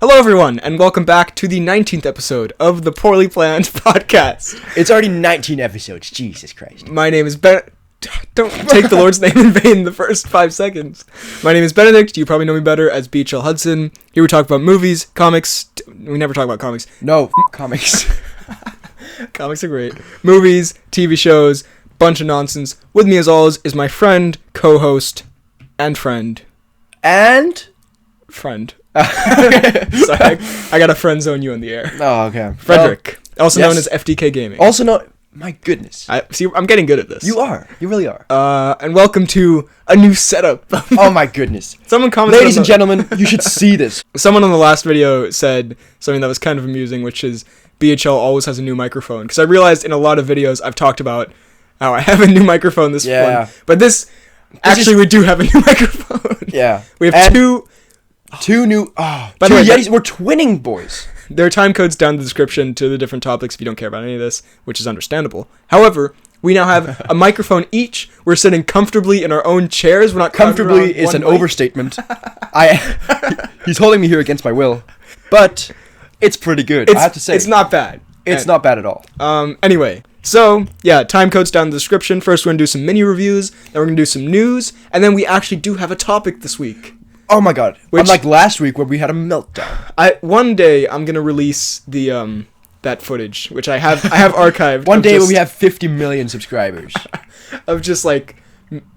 Hello, everyone, and welcome back to the 19th episode of the Poorly Planned Podcast. It's already 19 episodes. Jesus Christ. My name is Ben. Don't take the Lord's name in vain in the first 5 seconds. My name is Benedict. You probably know me better as BHL Hudson. Here we talk about movies, comics. We never talk about comics. No, comics. Comics are great. Movies, TV shows, bunch of nonsense. With me, as always, is my friend, co-host, and friend. And? Friend. Sorry, I got to friend zone you in the air. Oh, okay. Frederick, also known as FDK Gaming. Also known... My goodness. I'm getting good at this. You are. You really are. And welcome to a new setup. Oh my goodness. Someone commented. Ladies and gentlemen, you should see this. Someone on the last video said something that was kind of amusing, which is BHL always has a new microphone. Because I realized in a lot of videos I've talked about how I have a new microphone this one. But this actually, we do have a new microphone. Yeah. We have two new... Oh, by the way, Yetis. We're twinning, boys. There are time codes down in the description to the different topics if you don't care about any of this, which is understandable. However, we now have a microphone each. We're sitting comfortably in our own chairs. We're not comfortably is an overstatement. He's holding me here against my will, but it's pretty good. I have to say it's not bad. It's not bad at all. Anyway, so yeah, time codes down in the description. First, we're gonna do some mini reviews. Then we're gonna do some news, and then we actually do have a topic this week. Oh my god. Unlike last week where we had a meltdown. One day I'm going to release the that footage, which I have archived. One day when we have 50 million subscribers. Of just like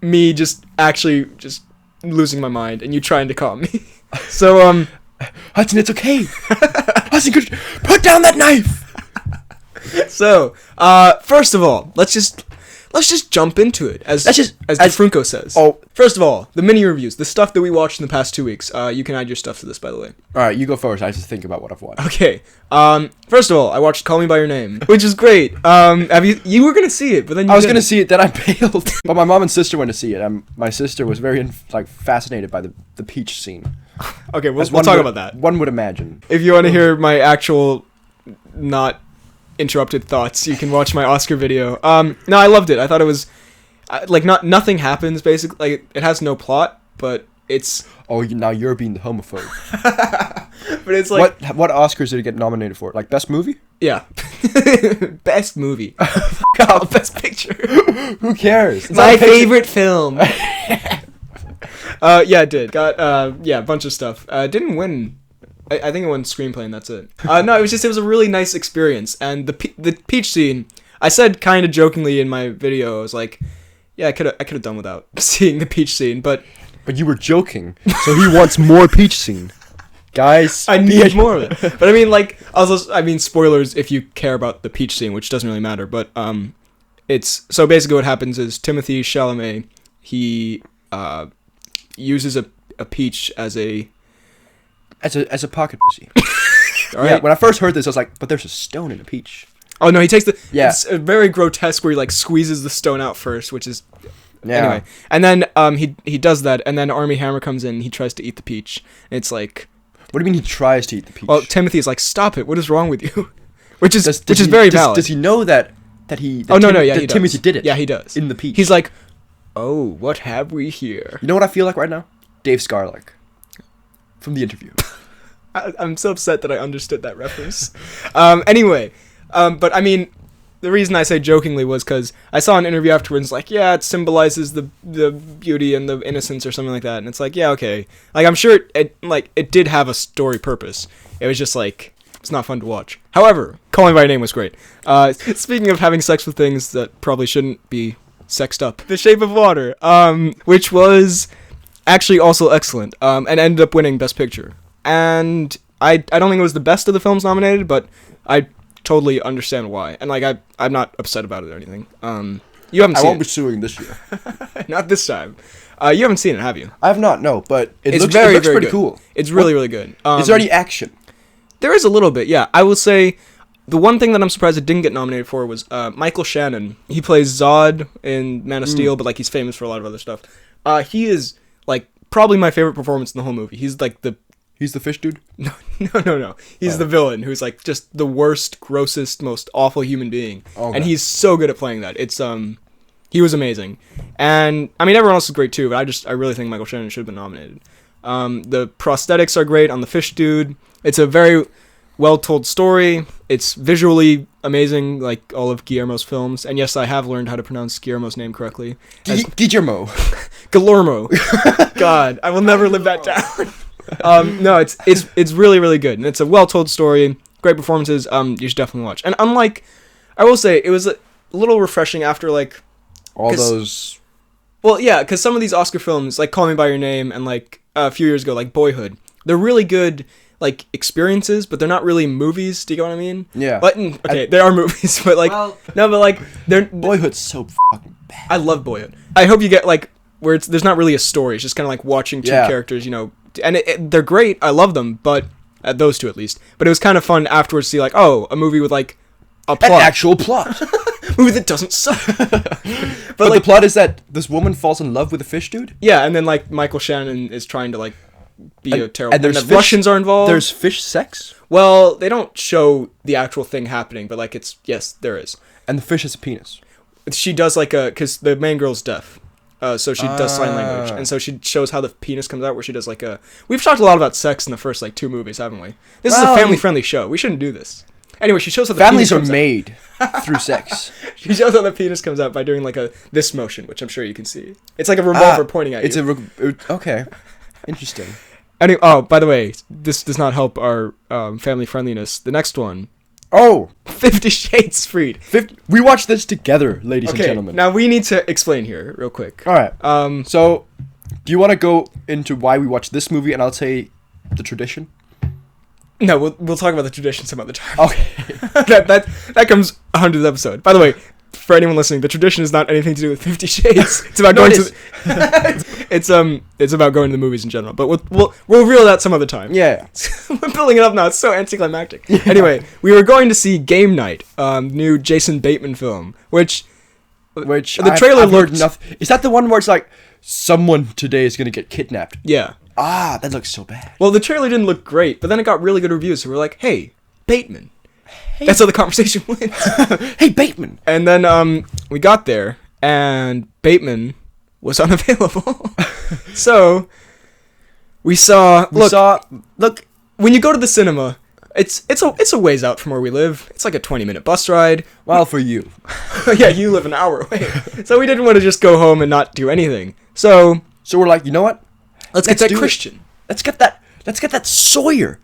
me just actually just losing my mind and you trying to calm me. So Hudson, it's okay. Hudson, put down that knife. So, first of all, let's just jump into it, as DeFranco says. Oh. First of all, the mini reviews, the stuff that we watched in the past 2 weeks. You can add your stuff to this, by the way. All right, you go first. I have to think about what I've watched. Okay. First of all, I watched Call Me by Your Name, which is great. You were gonna see it, but then I was gonna see it, then I bailed. But my mom and sister went to see it. My sister was very fascinated by the peach scene. Okay, we'll talk about that. One would imagine. If you want to hear my actual, not interrupted thoughts, you can watch my Oscar video. No, I loved it. I thought it was nothing happens basically. Like, it has no plot, but it's now you're being the homophobe. But it's like, what Oscars did it get nominated for? Like best movie? Yeah. Best movie. God, best picture. Who cares? It's my favorite film. Yeah, it did. Got a bunch of stuff. Didn't win. I think it won screenplay and that's it. No, it was a really nice experience. And the peach scene, I said kind of jokingly in my video, I was like, yeah, I could have done without seeing the peach scene, but you were joking. So he wants more peach scene. Guys, I need more of it. But I mean spoilers if you care about the peach scene, which doesn't really matter, but it's so basically what happens is Timothée Chalamet, he uses a peach as a pocket pussy. All right. Yeah, when I first heard this, I was like, but there's a stone in a peach. Oh no, he takes it's a very grotesque where he squeezes the stone out first, which is anyway. And then he does that, and then Armie Hammer comes in, and he tries to eat the peach, and it's like, what do you mean he tries to eat the peach? Well, Timothy's like, stop it, what is wrong with you? which is very valid. Does he know that he Timothy did it? Yeah, he does. In the peach. He's like, oh, what have we here? You know what I feel like right now? Dave Scarlick from The Interview. I'm so upset that I understood that reference. Anyway, but I mean, the reason I say jokingly was because I saw an interview afterwards, like, yeah, it symbolizes the beauty and the innocence or something like that, and it's like, yeah, okay. Like, I'm sure it did have a story purpose. It was just like, it's not fun to watch. However, Call Me by Your Name was great. Speaking of having sex with things that probably shouldn't be sexed up, The Shape of Water, which was actually also excellent, and ended up winning Best Picture. And I don't think it was the best of the films nominated, but I totally understand why. And I'm not upset about it or anything. You haven't seen it. I won't be suing this year. Not this time. You haven't seen it, have you? I have not, no, but it looks very pretty good. Cool. It's really, really good. Is there any action? There is a little bit, yeah. I will say the one thing that I'm surprised it didn't get nominated for was Michael Shannon. He plays Zod in Man of Steel, but he's famous for a lot of other stuff. He is probably my favorite performance in the whole movie. He's He's the fish dude? No. He's the villain who's just the worst, grossest, most awful human being. Okay. And he's so good at playing that. It's he was amazing. And I mean everyone else is great too, but I really think Michael Shannon should have been nominated. The prosthetics are great on the fish dude. It's a very well-told story. It's visually amazing, like all of Guillermo's films. And yes, I have learned how to pronounce Guillermo's name correctly. Guillermo. Guillermo. God, I will never live that down. No, it's really, really good. And it's a well-told story. Great performances. You should definitely watch. And unlike, I will say, it was a little refreshing after, like... All those... Well, yeah, because some of these Oscar films, like Call Me By Your Name and, like, a few years ago, like Boyhood, they're really good... like experiences, but they're not really movies. Do you get what I mean? Yeah. But okay, they are movies, but like no, but like they're Boyhood's so fucking bad. I love Boyhood. I hope you get like where there's not really a story. It's just kind of like watching two characters, you know, and they're great. I love them, but those two at least. But it was kind of fun afterwards to see like a movie with like a plot, an actual plot, movie that doesn't suck. but like, the plot is that this woman falls in love with a fish dude. Yeah, and then like Michael Shannon is trying to like. Be a terrible. And there's Russians are involved. There's fish sex? Well, they don't show the actual thing happening, but like yes, there is. And the fish has a penis. She does like because the main girl's deaf, so she does sign language, and so she shows how the penis comes out. Where she does like We've talked a lot about sex in the first like 2 movies, haven't we? This is a family-friendly show. We shouldn't do this. Anyway, she shows how the families penis are made through sex. She shows how the penis comes out by doing like this motion, which I'm sure you can see. It's like a revolver pointing at you. Okay, interesting. Anyway, by the way, this does not help our family friendliness. The next one. 50 Shades Freed. We watched this together, ladies and gentlemen. Now we need to explain here real quick. All right. So, do you want to go into why we watched this movie, and I'll say the tradition? No, we'll talk about the tradition some other time. Okay. that comes 100th episode. By the way, for anyone listening, the tradition is not anything to do with 50 Shades. It's about going to. It's about going to the movies in general. But we'll reveal that some other time. Yeah. We're building it up now. It's so anticlimactic. Yeah. Anyway, we were going to see Game Night, new Jason Bateman film, which the trailer looked. Is that the one where it's like someone today is gonna get kidnapped? Yeah. That looks so bad. Well, the trailer didn't look great, but then it got really good reviews. So we're like, hey, Bateman. That's how the conversation went. Hey, Bateman. And then we got there, and Bateman was unavailable. So we saw. Look. When you go to the cinema, it's a ways out from where we live. It's like a 20-minute bus ride. Well, for you. Yeah, you live an hour away. So we didn't want to just go home and not do anything. So we're like, you know what? Let's get that Christian. Let's get that Sawyer.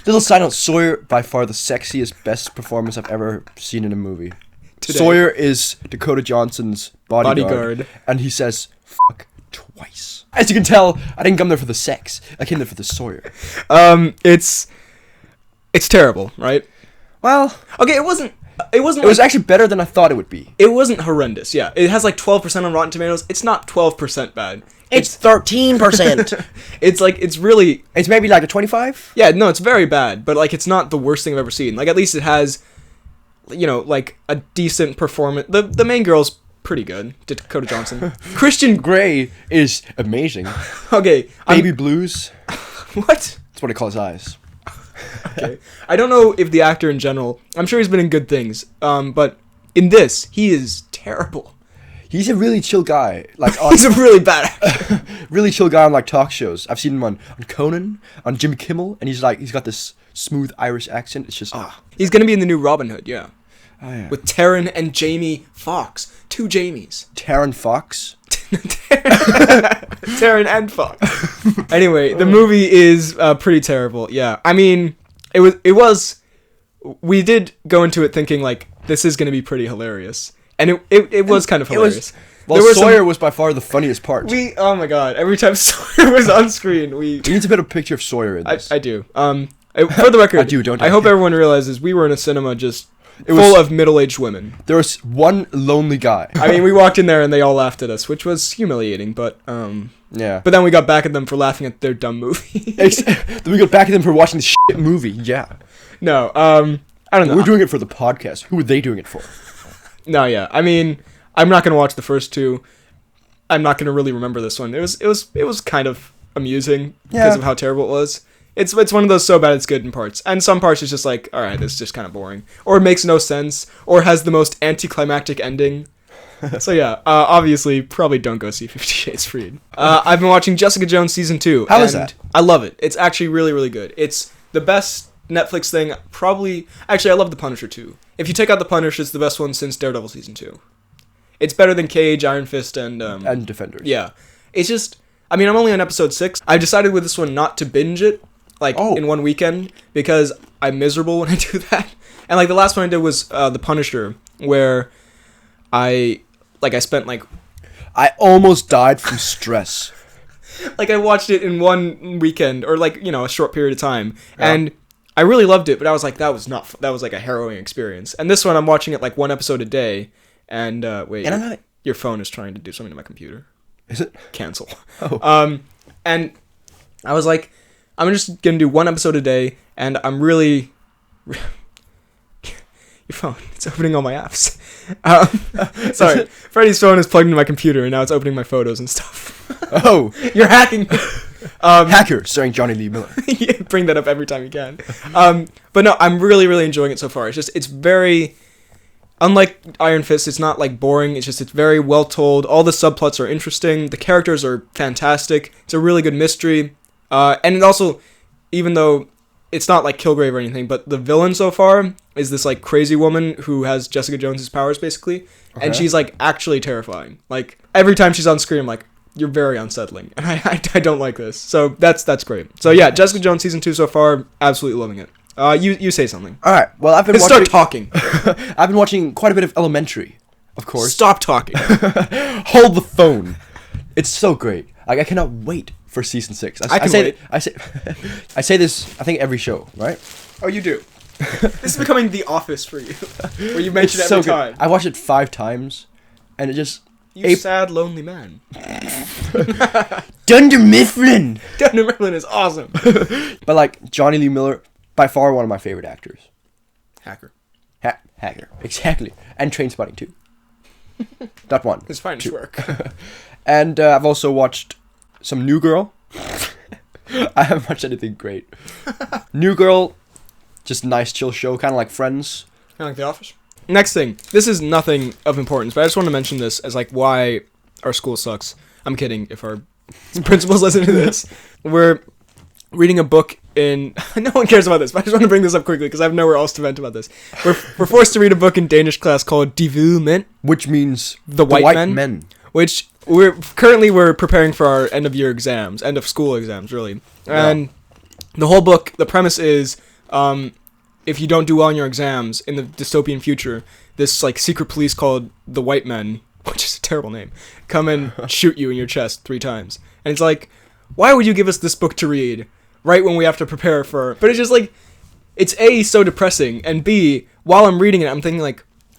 Little side note, Sawyer, by far the sexiest, best performance I've ever seen in a movie. Today. Sawyer is Dakota Johnson's bodyguard. And he says, fuck, twice. As you can tell, I didn't come there for the sex. I came there for the Sawyer. It's terrible, right? Well, okay, it wasn't. It was actually better than I thought it would be. It wasn't horrendous, yeah. It has like 12% on Rotten Tomatoes. It's not 12% bad. It's 13%. It's maybe like a 25? Yeah, no, it's very bad, but like it's not the worst thing I've ever seen. Like at least it has, you know, like a decent performance. The main girl's pretty good, Dakota Johnson. Christian Grey is amazing. Okay. Baby blues. What? That's what he calls his eyes. Okay. I don't know if the actor in general, I'm sure he's been in good things, but in this, he is terrible. He's a really chill guy. He's a really bad actor. Really chill guy on like talk shows. I've seen him on Conan, on Jimmy Kimmel, and he's got this smooth Irish accent. It's just He's gonna be in the new Robin Hood, yeah. Oh, yeah. With Taron and Jamie Foxx. 2 Jamies. Taron Fox? Taron and Fox. Anyway, the movie is pretty terrible. Yeah, I mean, it was. We did go into it thinking like this is gonna be pretty hilarious, and it was kind of hilarious. Sawyer was by far the funniest part. Oh my god! Every time Sawyer was on screen, we need to put a picture of Sawyer in this. I do. For the record, I do. Don't I hope everyone realizes we were in a cinema just full of middle-aged women. There was one lonely guy. I mean, we walked in there and they all laughed at us, which was humiliating, but yeah. But then we got back at them for laughing at their dumb movie. Then we got back at them for watching the shit movie. Yeah. No, I don't know. We're doing it for the podcast. Who are they doing it for? No, yeah. I mean, I'm not gonna watch the first 2. I'm not gonna really remember this one. It was kind of amusing because of how terrible it was. It's one of those so bad it's good in parts, and some parts it's just like, all right, this is just kind of boring, or it makes no sense, or has the most anticlimactic ending. So yeah, obviously, probably don't go see 50 Shades Freed. I've been watching Jessica Jones season 2. How is that? I love it. It's actually really, really good. It's the best Netflix thing, probably... Actually, I love The Punisher, too. If you take out The Punisher, it's the best one since Daredevil Season 2. It's better than Cage, Iron Fist, and... and Defenders. Yeah. It's just... I mean, I'm only on episode 6. I've decided with this one not to binge it, in one weekend, because I'm miserable when I do that. And, the last one I did was The Punisher, where I spent, I almost died from stress. I watched it in one weekend, or, a short period of time, and I really loved it, but I was like, that was a harrowing experience. And this one, I'm watching it, one episode a day, and, wait, your phone is trying to do something to my computer. Is it? Cancel. Oh. And I was like, I'm just gonna do one episode a day, and I'm really... Your phone, it's opening all my apps. Sorry, Freddy's phone is plugged into my computer, and now it's opening my photos and stuff. Oh. You're hacking me. Hacker, starring Johnny Lee Miller. Yeah, bring that up every time you can. But no, I'm really, really enjoying it so far. It's very... Unlike Iron Fist, it's not, boring. It's very well told. All the subplots are interesting. The characters are fantastic. It's a really good mystery. And it also, even though it's not Kilgrave or anything, but the villain so far is this crazy woman who has Jessica Jones's powers basically, okay. And she's actually terrifying. Every time she's on screen, I'm like, you're very unsettling, and I don't like this. So that's great. So yeah, Jessica Jones season 2 so far, absolutely loving it. You say something. All right. Well, I've been start talking. I've been watching quite a bit of Elementary, of course. Stop talking. Hold the phone. It's so great. I cannot wait for season 6. I say this, I think, every show, right? Oh, you do. This is becoming The Office for you, where you mention it every time. I watched it 5 times, and it just... You sad, lonely man. Dunder Mifflin! Dunder Mifflin is awesome. But, Johnny Lee Miller, by far one of my favorite actors. Hacker. Hacker, exactly. And Trainspotting, too. Not one. His finest work. And I've also watched some New Girl. I haven't watched anything great. New Girl, just a nice chill show, kind of like Friends. Kind of like The Office. Next thing. This is nothing of importance, but I just want to mention this as why our school sucks. I'm kidding if our principals listen to this. We're reading a book in... No one cares about this, but I just want to bring this up quickly because I have nowhere else to vent about this. We're forced to read a book in Danish class called Hvide Mand. Which means The White Men. Which we're preparing for our end of school exams, really. Yeah. And the whole book, the premise is, if you don't do well in your exams in the dystopian future, this secret police called the White Men, which is a terrible name, come and shoot you in your chest 3 times. And it's why would you give us this book to read right when we have to prepare for... But it's just it's A, so depressing, and B, while I'm reading it, I'm thinking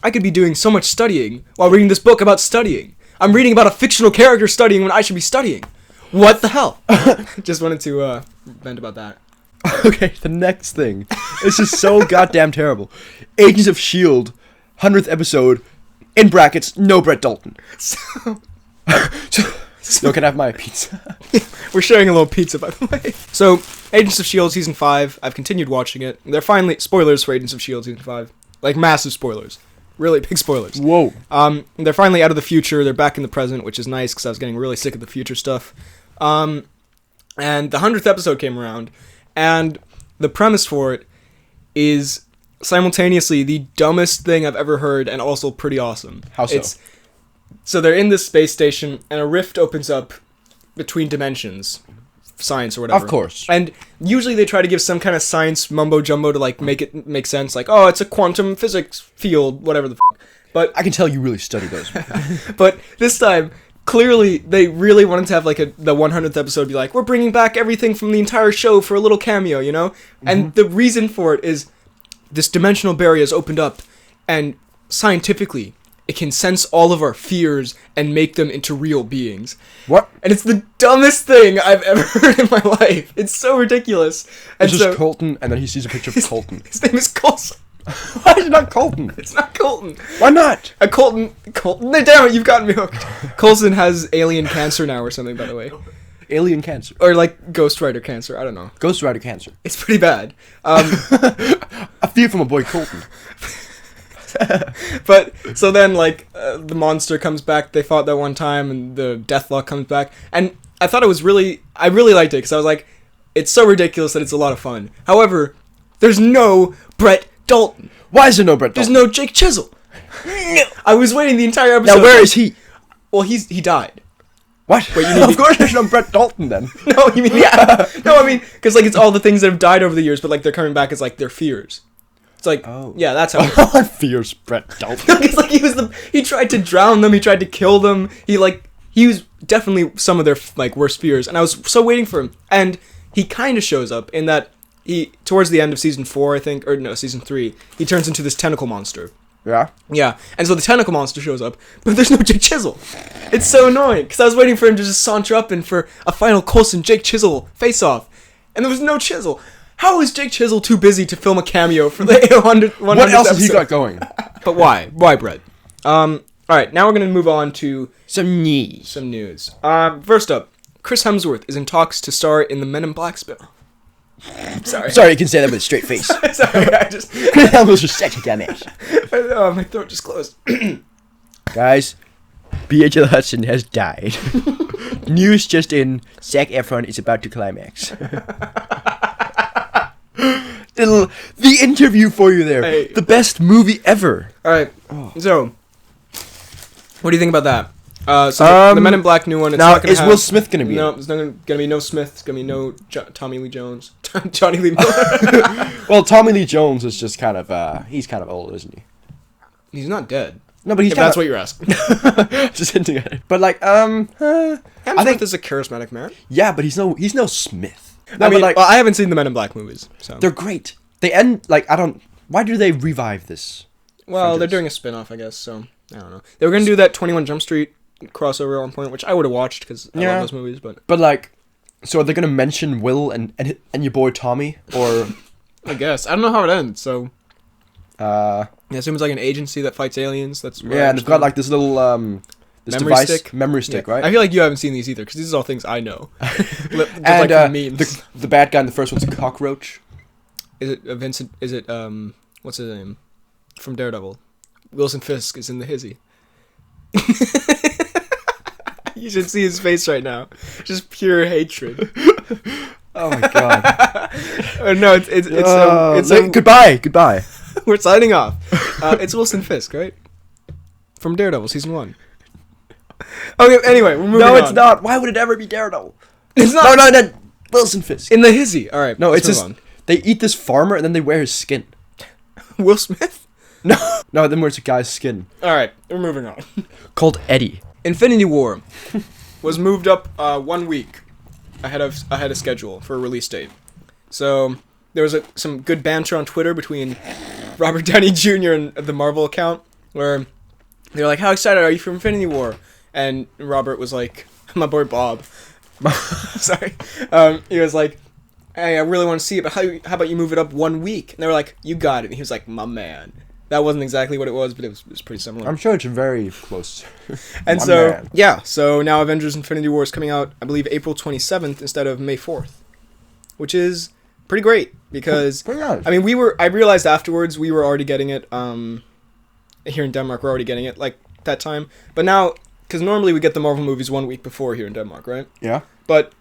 I could be doing so much studying while reading this book about studying. I'm reading about a fictional character studying when I should be studying. What the hell? Just wanted to vent about that. Okay, the next thing. This is so goddamn terrible. Agents of S.H.I.E.L.D., 100th episode, in brackets, no Brett Dalton. So can I have my pizza? We're sharing a little pizza, by the way. So, Agents of S.H.I.E.L.D. Season 5, I've continued watching it. They're finally... Spoilers for Agents of S.H.I.E.L.D. Season 5. Massive spoilers. Really big spoilers. Whoa. They're finally out of the future. They're back in the present, which is nice, because I was getting really sick of the future stuff. And the 100th episode came around, and the premise for it is simultaneously the dumbest thing I've ever heard, and also pretty awesome. How so? So they're in this space station, and a rift opens up between dimensions. Science or whatever. Of course. And usually they try to give some kind of science mumbo-jumbo to, make it make sense. Oh, it's a quantum physics field, whatever the f***. But I can tell you really study those. But this time, clearly, they really wanted to have, the 100th episode be we're bringing back everything from the entire show for a little cameo, you know? Mm-hmm. And the reason for it is this dimensional barrier has opened up, and scientifically... it can sense all of our fears and make them into real beings. What? And it's the dumbest thing I've ever heard in my life. It's so ridiculous. And it's just Colton, and then he sees a picture of Colton. His name is Colson. Why is it not Colton? It's not Colton. Why not? Colton. Damn it, you've gotten me hooked. Colson has alien cancer now or something, by the way. Alien cancer. Or Ghost Rider cancer, I don't know. Ghost Rider cancer. It's pretty bad. I feel from a boy Colton. But so then the monster comes back. They fought that one time, and the Deathlock comes back. And I thought it was I really liked it because I was It's so ridiculous that it's a lot of fun. However, there's no Brett Dalton. Why is there no Brett Dalton? There's no Jake Chisel. No. I was waiting the entire episode. Now, where is he? Well, he died. What? Wait, of course there's no Brett Dalton then. No, you mean, yeah. No, I mean, because, like, it's all the things that have died over the years, but, like, they're coming back as, like, their fears. It's like, yeah, that's how. I fears Brett Dalton. Because, like, he tried to drown them, he tried to kill them, he was definitely some of their, like, worst fears, and I was so waiting for him, and he kind of shows up in that towards the end of season 4, I think, or no, season 3, he turns into this tentacle monster. Yeah? Yeah, and so the tentacle monster shows up, but there's no Jake Chisel. It's so annoying, because I was waiting for him to just saunter up and for a final Coulson-Jake Chisel face-off, and there was no Chisel. How is Jake Chisel too busy to film a cameo for the 100th What else has he got going? But why? Why, Brett? Alright, now we're going to move on to Some news. First up, Chris Hemsworth is in talks to star in the Men in Black spinoff. Sorry, you can say that with a straight face. Sorry, I just... That was just such a dumbass. My throat just closed. Guys, B.H.L. Hudson has died. News just in, Zac Efron is about to climax. The interview for you there. Hey. The best movie ever. Alright, so, what do you think about that? So the Men in Black new one. It's now, not gonna is Will Smith going to be No, there's not going to be no Smith. It's going to be no Tommy Lee Jones. Johnny Lee Miller. Well, Tommy Lee Jones is just kind of, he's kind of old, isn't he? He's not dead. No, but he's if kind that's of... what you're asking. Just hinting at it. But, like, Hemsworth is a charismatic man. Yeah, but he's no Smith. No, I mean, like, well, I haven't seen the Men in Black movies, so. They're great. They end, like, why do they revive this? Well, they're doing a spin-off, I guess, so, I don't know. They were going to do that 21 Jump Street crossover at one point, which I would have watched, because I love those movies, but... But, like, so are they going to mention Will and your boy Tommy, or... I guess. I don't know how it ends, so... Yeah, it seems like an agency that fights aliens, that's... Yeah, and they've got, like, this little, memory stick, right? I feel like you haven't seen these either, because these are all things I know. Just and, like memes. the bad guy in the first one's a cockroach. Is it Vincent? Is it what's his name from Daredevil? Wilson Fisk is in the hizzy. You should see his face right now, just pure hatred. Oh my god! No, it's goodbye. We're signing off. It's Wilson Fisk, right? From Daredevil season 1. Okay. Anyway, we're moving on. No, it's not. Why would it ever be Daredevil? It's not. No. Wilson Fisk In the hizzy. All right. No, it's just they eat this farmer and then they wear his skin. Will Smith? No, then wears a guy's skin. All right, we're moving on. Called Eddie. Infinity War was moved up 1 week ahead of schedule for a release date. So there was some good banter on Twitter between Robert Downey Jr. and the Marvel account where they're like, "How excited are you for Infinity War?" And Robert was like, "My boy Bob." Sorry. He was like, "Hey, I really want to see it, but how about you move it up 1 week?" And they were like, "You got it." And he was like, "My man." That wasn't exactly what it was, but it was pretty similar. I'm sure it's very close. And so, yeah, so now Avengers Infinity War is coming out, I believe, April 27th instead of May 4th, which is pretty great because, pretty nice. I mean, I realized afterwards we were already getting it, here in Denmark, we're already getting it, like, that time. But now, because normally we get the Marvel movies 1 week before here in Denmark, right? Yeah. But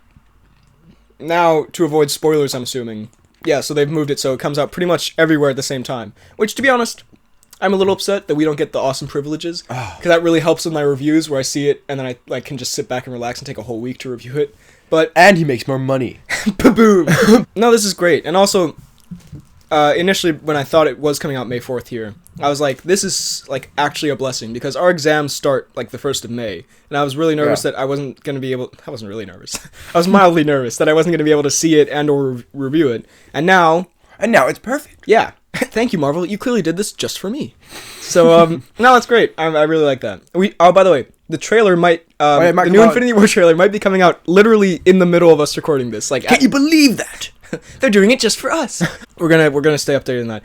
now, to avoid spoilers, I'm assuming, yeah, so they've moved it so it comes out pretty much everywhere at the same time. Which, to be honest, I'm a little upset that we don't get the awesome privileges, because that really helps with my reviews where I see it and then I can just sit back and relax and take a whole week to review it. And he makes more money. Ba-boom! No, this is great. And also, initially when I thought it was coming out May 4th here, I was like, this is like actually a blessing because our exams start like the 1st of May. And I was really nervous that I wasn't going to be able... I wasn't really nervous. I was mildly nervous that I wasn't going to be able to see it and or review it. And now it's perfect. Yeah. Thank you, Marvel. You clearly did this just for me. So, no, that's great. I really like that. By the way, the trailer might the new Infinity War trailer might be coming out literally in the middle of us recording this. Like, can you believe that? They're doing it just for us. We're gonna stay updated on that.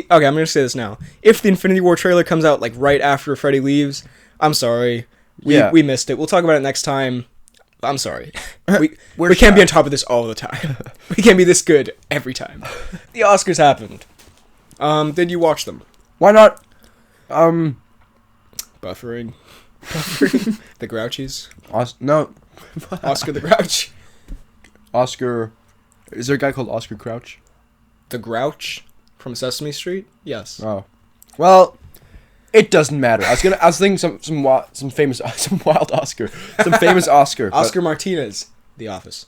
I'm gonna say this now. If the Infinity War trailer comes out like right after Freddy leaves, I'm sorry. We missed it. We'll talk about it next time. I'm sorry. We can't be on top of this all the time. We can't be this good every time. The Oscars happened. Did you watch them? Why not? Buffering. The Grouchies. No. Oscar the Grouch. Oscar Is there a guy called Oscar Crouch? The Grouch from Sesame Street? Yes. Oh. Well, it doesn't matter. I was thinking some famous Oscar. Some famous Oscar. Oscar Martinez, The Office.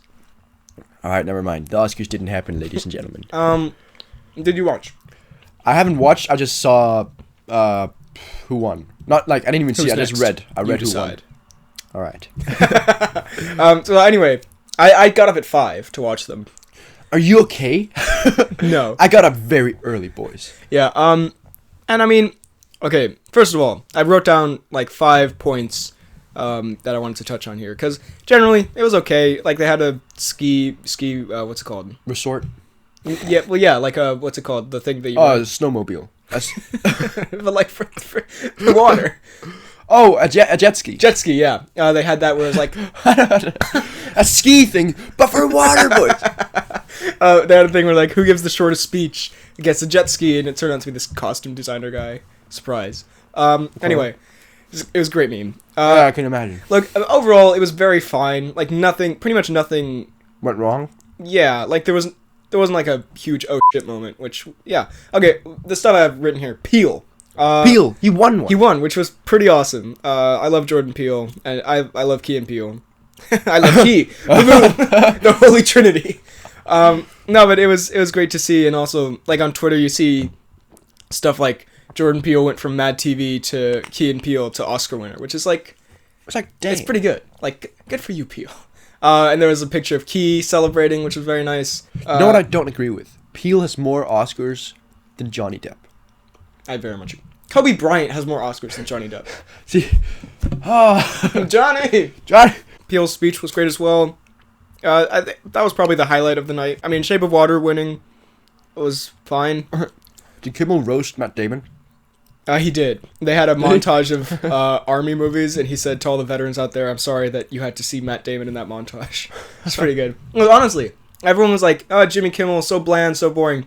Alright, never mind. The Oscars didn't happen, ladies and gentlemen. Did you watch? I haven't watched, I just saw who won. Not like I didn't even see, I just read. I read who won. Alright. So anyway, I got up at 5 to watch them. Are you okay? No. I got up very early, boys. Yeah, and I mean, okay, first of all, I wrote down like 5 points that I wanted to touch on here, because generally it was okay. Like they had a ski what's it called? Resort? Yeah, well, yeah, like what's it called? The thing that you snowmobile. but like for the water. Oh, a jet ski. Jet ski, yeah. They had that where it was like a ski thing, but for water, boys. They had a thing where like, who gives the shortest speech gets a jet ski, and it turned out to be this costume designer guy. Surprise. Anyway, it was a great meme. Yeah, I can imagine. Look, overall, it was very fine. Like pretty much nothing went wrong. Yeah, like there wasn't like a huge oh shit moment. Which, yeah, okay. The stuff I have written here, Peele. Peele, he won one. He won, which was pretty awesome. I love Jordan Peele, and I love Key and Peele. I love Key, the Holy Trinity. No, but it was great to see, and also like on Twitter you see stuff like Jordan Peele went from Mad TV to Key and Peele to Oscar winner, which is like, dang. It's pretty good. Like, good for you, Peele. And there was a picture of Key celebrating, which was very nice. You know what I don't agree with? Peele has more Oscars than Johnny Depp. I very much agree. Kobe Bryant has more Oscars than Johnny Depp. See, Johnny. Peele's speech was great as well. That was probably the highlight of the night. I mean, Shape of Water winning was fine. Did Kimmel roast Matt Damon? He did. They had a montage of army movies, and he said to all the veterans out there, "I'm sorry that you had to see Matt Damon in that montage." It's pretty good. Well, honestly, everyone was like, "Oh, Jimmy Kimmel, so bland, so boring."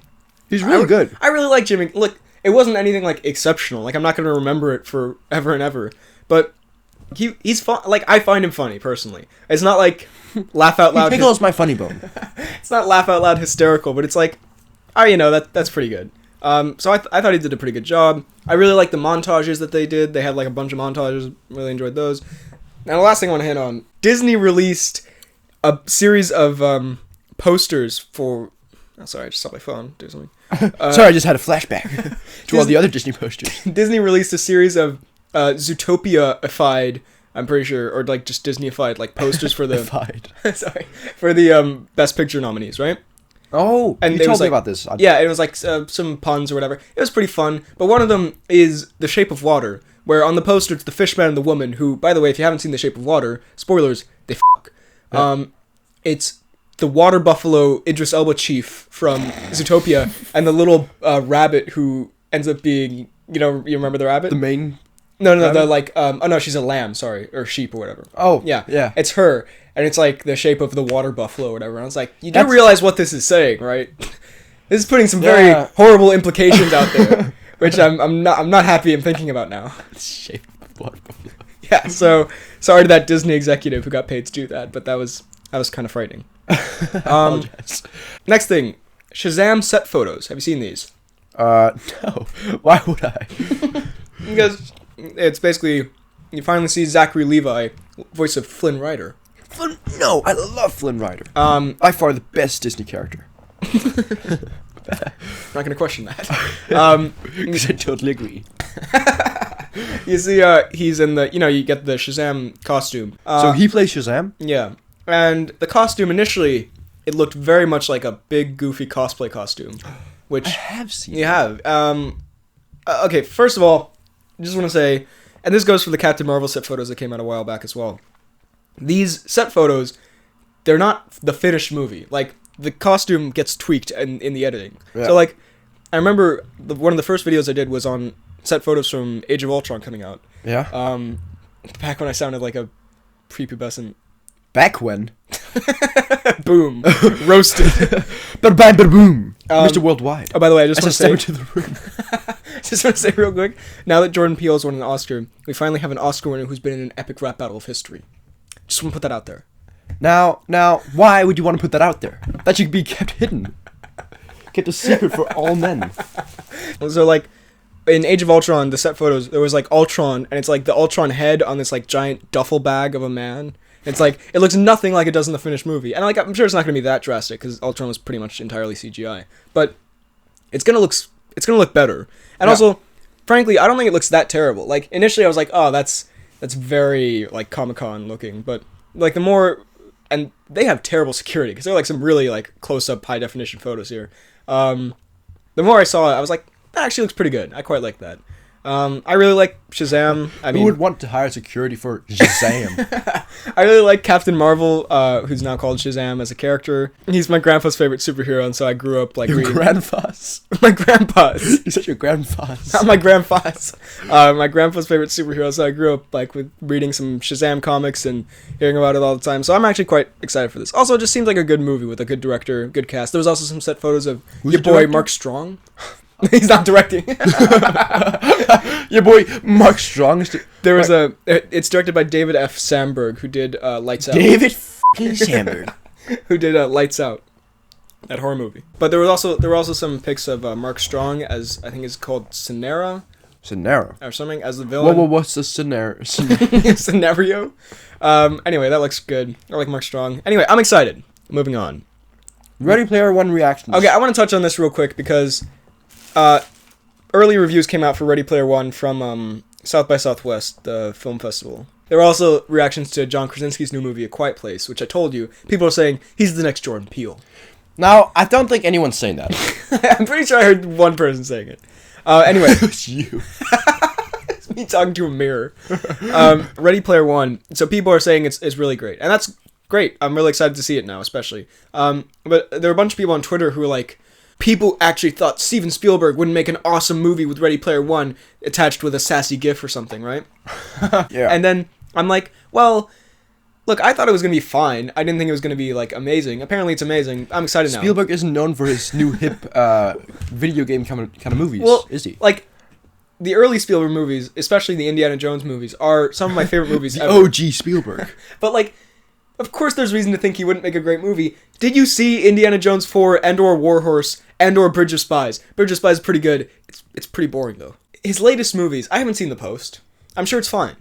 He's really good. I really like Jimmy. Look, it wasn't anything like exceptional. Like I'm not gonna remember it for ever and ever. But he's fun. Like I find him funny personally. It's not like laugh out loud. He tickles my funny bone. It's not laugh out loud hysterical, but it's like, oh, that's pretty good. So I thought he did a pretty good job. I really like the montages that they did. They had like a bunch of montages. Really enjoyed those. Now the last thing I want to hit on: Disney released a series of posters for. Oh, sorry, I just saw my phone do something. Sorry, I just had a flashback to all the other Disney posters. Disney released a series of Zootopia-ified, I'm pretty sure, or like just Disney-ified, like posters for the sorry, for the Best Picture nominees, right? Oh, and you told me about this. Yeah, it was like some puns or whatever. It was pretty fun, but one of them is The Shape of Water, where on the poster it's the fish man and the woman, who, by the way, if you haven't seen The Shape of Water, spoilers, they fuck. Yeah. It's the water buffalo Idris Elba chief from Zootopia, and the little rabbit who ends up being, you remember the rabbit? The main... No, the like, oh no, she's a lamb, sorry, or sheep or whatever. Oh, yeah. It's her, and it's like the shape of the water buffalo or whatever. And I was like, you do realize what this is saying, right? This is putting some very horrible implications out there, which I'm not happy I'm thinking about now. Shape of water buffalo. Yeah, so sorry to that Disney executive who got paid to do that, but that was kind of frightening. Next thing, Shazam set photos. Have you seen these? No. Why would I? Because it's basically, you finally see Zachary Levi, voice of Flynn Rider. No, I love Flynn Rider. By far the best Disney character. I'm not gonna question that. Because I totally agree. You see, he's in the, you get the Shazam costume. So he plays Shazam? Yeah. And the costume, initially, it looked very much like a big, goofy cosplay costume. Which I have seen. You have. Okay, first of all, I just want to say, and this goes for the Captain Marvel set photos that came out a while back as well. These set photos, they're not the finished movie. Like, the costume gets tweaked in the editing. Yeah. So, like, I remember one of the first videos I did was on set photos from Age of Ultron coming out. Yeah. Back when I sounded like a prepubescent. Back when? Boom. Roasted. Boom. Mr. Worldwide. Oh, by the way, I just want to say... to the room. Just want to say real quick, now that Jordan Peele has won an Oscar, we finally have an Oscar winner who's been in an epic rap battle of history. Just want to put that out there. Now, why would you want to put that out there? That should be kept hidden. Kept a secret for all men. So, like, in Age of Ultron, the set photos, there was, like, Ultron, and it's, like, the Ultron head on this, like, giant duffel bag of a man. It's, like, it looks nothing like it does in the finished movie. And, like, I'm sure it's not going to be that drastic, because Ultron was pretty much entirely CGI. But it's going to look better. And also, frankly, I don't think it looks that terrible. Like, initially I was like, oh, that's very, like, Comic-Con looking. But, like, the more... And they have terrible security, because they're, like, some really, like, close-up, high-definition photos here. The more I saw it, I was like, that actually looks pretty good. I quite like that. I really like Shazam. Who would want to hire security for Shazam? I really like Captain Marvel, who's now called Shazam as a character. He's my grandpa's favorite superhero, and so I grew up like Your grandpa's? My grandpa's. You said your grandpa's. Not my grandpa's. My grandpa's favorite superhero, so I grew up like with reading some Shazam comics and hearing about it all the time. So I'm actually quite excited for this. Also, it just seems like a good movie with a good director, good cast. There was also some set photos of your boy Mark Strong. He's not directing. Your boy Mark Strong. There was it's directed by David F. Sandberg, who did Lights Out. David f***ing Sandberg. Who did Lights Out, that horror movie. But there were also some pics of Mark Strong as, I think it's called Scenario or something, as the villain. Whoa, what's the scenario? Scenario. Anyway, that looks good. I like Mark Strong. Anyway, I'm excited. Moving on. Ready Player One reactions. Okay, I want to touch on this real quick because early reviews came out for Ready Player One from South by Southwest, the film festival. There were also reactions to John Krasinski's new movie, A Quiet Place, which I told you, people are saying, he's the next Jordan Peele. Now, I don't think anyone's saying that. I'm pretty sure I heard one person saying it. Anyway. It was you. It's me talking to a mirror. Ready Player One. So people are saying it's really great. And that's great. I'm really excited to see it now, especially. But there are a bunch of people on Twitter who are like, people actually thought Steven Spielberg wouldn't make an awesome movie with Ready Player One attached with a sassy gif or something, right? Yeah. And then I'm like, well, look, I thought it was going to be fine. I didn't think it was going to be, like, amazing. Apparently it's amazing. I'm excited now. Spielberg isn't known for his new hip video game kind of movies, is he? Like, the early Spielberg movies, especially the Indiana Jones movies, are some of my favorite movies the ever. OG Spielberg. But, like, of course there's reason to think he wouldn't make a great movie. Did you see Indiana Jones 4 and/or Warhorse and/or Bridge of Spies? Bridge of Spies is pretty good. It's pretty boring, though. His latest movies, I haven't seen The Post. I'm sure it's fine.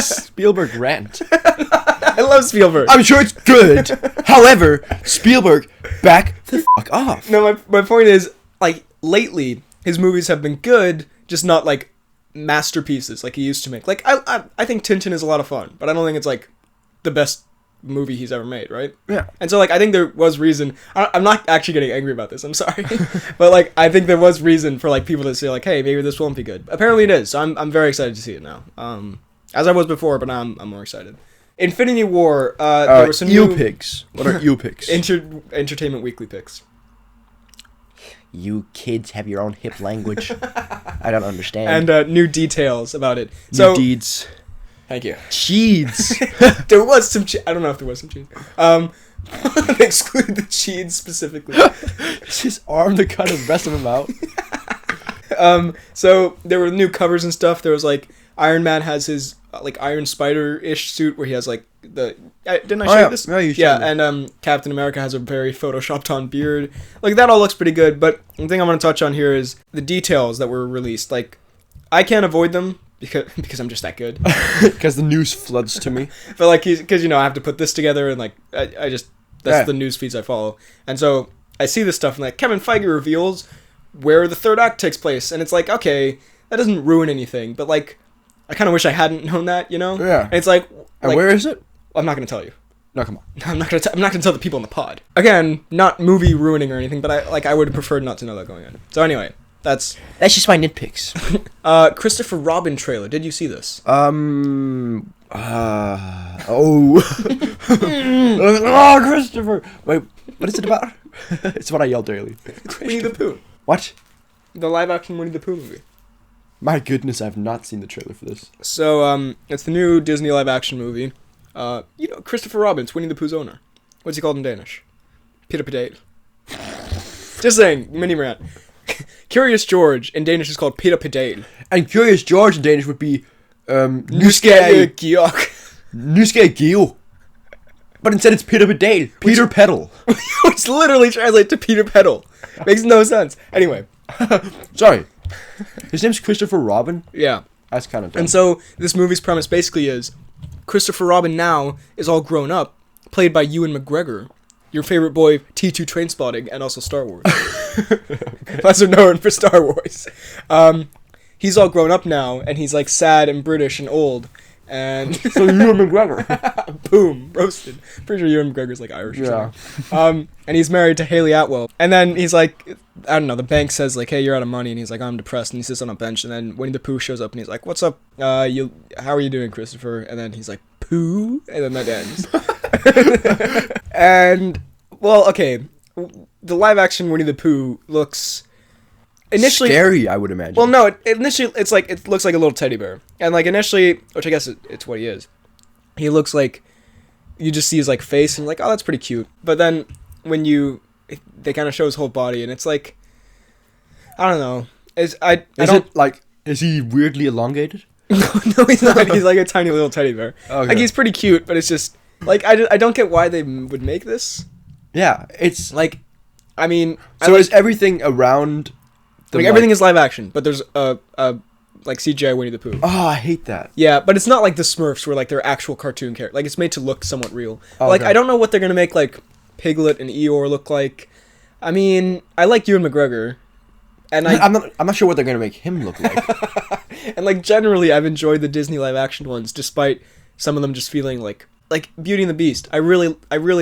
Spielberg rant. I love Spielberg. I'm sure it's good. However, Spielberg, back the fuck off. No, my point is, like, lately, his movies have been good, just not, like, masterpieces like he used to make. Like, I think Tintin is a lot of fun, but I don't think it's, like, the best movie he's ever made, right? Yeah. And so, like, I think there was reason. I'm not actually getting angry about this, I'm sorry. But, like, I think there was reason for, like, people to say, like, hey, maybe this won't be good. Apparently it is, so I'm very excited to see it now. As I was before, but now I'm more excited. Infinity War, there were some new... pics. What are you pics? Entertainment Weekly picks. You kids have your own hip language. I don't understand. And new details about it. New deeds. Thank you. Cheeds. There was some I don't know if there was some cheese. Exclude the cheese specifically. Is his arm the kind of rest of him out? So there were new covers and stuff. There was like Iron Man has his like Iron Spider-ish suit where he has like the didn't I show you this? Yeah, you showed me. And Captain America has a very photoshopped on beard. Like that all looks pretty good, but the thing I want to touch on here is the details that were released. Like I can't avoid them because I'm just that good. Because the news floods to me. But like because you know I have to put this together and like I just that's the news feeds I follow. And so I see this stuff and like Kevin Feige reveals where the third act takes place, and it's like, okay, that doesn't ruin anything, but like I kind of wish I hadn't known that, you know? Yeah. And it's like and where is it? I'm not going to tell you. No, come on. I'm not going to tell the people in the pod. Again, not movie ruining or anything, but I would have preferred not to know that going on. So anyway, that's just my nitpicks. Christopher Robin trailer. Did you see this? Oh, Christopher. Wait, what is it about? It's what I yell daily. It's Winnie the Pooh. What? The live action Winnie the Pooh movie. My goodness, I've not seen the trailer for this. So, it's the new Disney live action movie. You know, Christopher Robin's Winnie the Pooh's owner. What's he called in Danish? Peter Pedale. Just saying, mini rant. Curious George in Danish is called Peter Pedale. And Curious George in Danish would be, Nysgerrig Georg. Nysgerrig Geo. But instead it's Peter Pedale. Peter Pedal. Which literally translates to Peter Pedal. Makes no sense. Anyway. Sorry. His name's Christopher Robin? Yeah. That's kind of dumb. And so this movie's premise basically is Christopher Robin now is all grown up, played by Ewan McGregor, your favorite boy, T2 Trainspotting, and also Star Wars. Lesser known for Star Wars. He's all grown up now, and he's like sad and British and old. And so Ewan McGregor. Boom, roasted. Pretty sure Ewan McGregor's like Irish or something. And he's married to Haley Atwell. And then he's like, I don't know, the bank says like, hey, you're out of money. And he's like, I'm depressed. And he sits on a bench. And then Winnie the Pooh shows up and he's like, what's up? How are you doing, Christopher? And then he's like, Pooh? And then that ends. And, well, okay. The live action Winnie the Pooh looks initially scary, I would imagine. Well, no, initially it's like it looks like a little teddy bear, and like initially, which I guess it's what he is. He looks like you just see his like face and like, oh, that's pretty cute. But then when they kind of show his whole body, and it's like, I don't know. Is he weirdly elongated? No, he's not. He's like a tiny little teddy bear. Okay. Like he's pretty cute, but it's just like I don't get why they would make this. Yeah, it's like, I mean, so is everything around. Like everything is live action, but there's a like CGI Winnie the Pooh. Oh, I hate that. Yeah, but it's not like the Smurfs where like they're actual cartoon characters. Like it's made to look somewhat real. Oh, like okay. I don't know what they're gonna make like Piglet and Eeyore look like. I mean, I like Ewan McGregor, and I'm not sure what they're gonna make him look like. And like generally, I've enjoyed the Disney live action ones, despite some of them just feeling like Beauty and the Beast. I really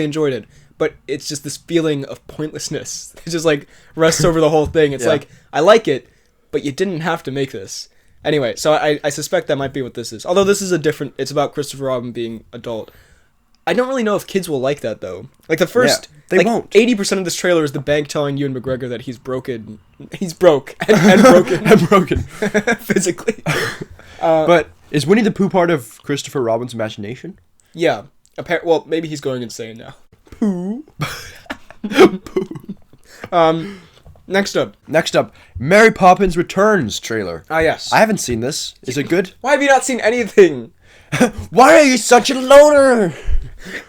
enjoyed it. But it's just this feeling of pointlessness. It just like rests over the whole thing. It's like, I like it, but you didn't have to make this. Anyway, so I suspect that might be what this is. Although this is it's about Christopher Robin being adult. I don't really know if kids will like that though. Like the first, they won't. 80% of this trailer is the bank telling Ewan McGregor that he's broken. He's broke and broken. And broken. Physically. But is Winnie the Pooh part of Christopher Robin's imagination? Yeah. Well, maybe he's going insane now. Pooh. Next up, Mary Poppins Returns trailer. Ah, yes. I haven't seen this. Is it good? Why have you not seen anything? Why are you such a loner?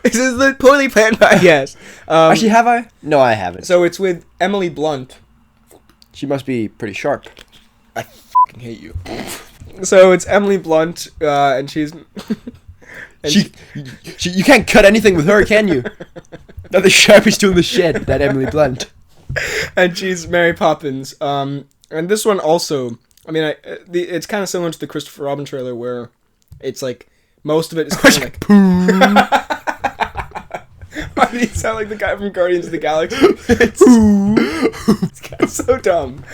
This is the poorly planned by. Yes. Actually, have I? No, I haven't. So it's with Emily Blunt. She must be pretty sharp. I fucking hate you. So it's Emily Blunt, and she's. You can't cut anything with her, can you? Not the sharpest tool in the shed, that Emily Blunt. And she's Mary Poppins. And this one also, I mean, it's kind of similar to the Christopher Robin trailer where it's like, most of it is kind of like... Why do you sound like the guy from Guardians of the Galaxy? It's so dumb.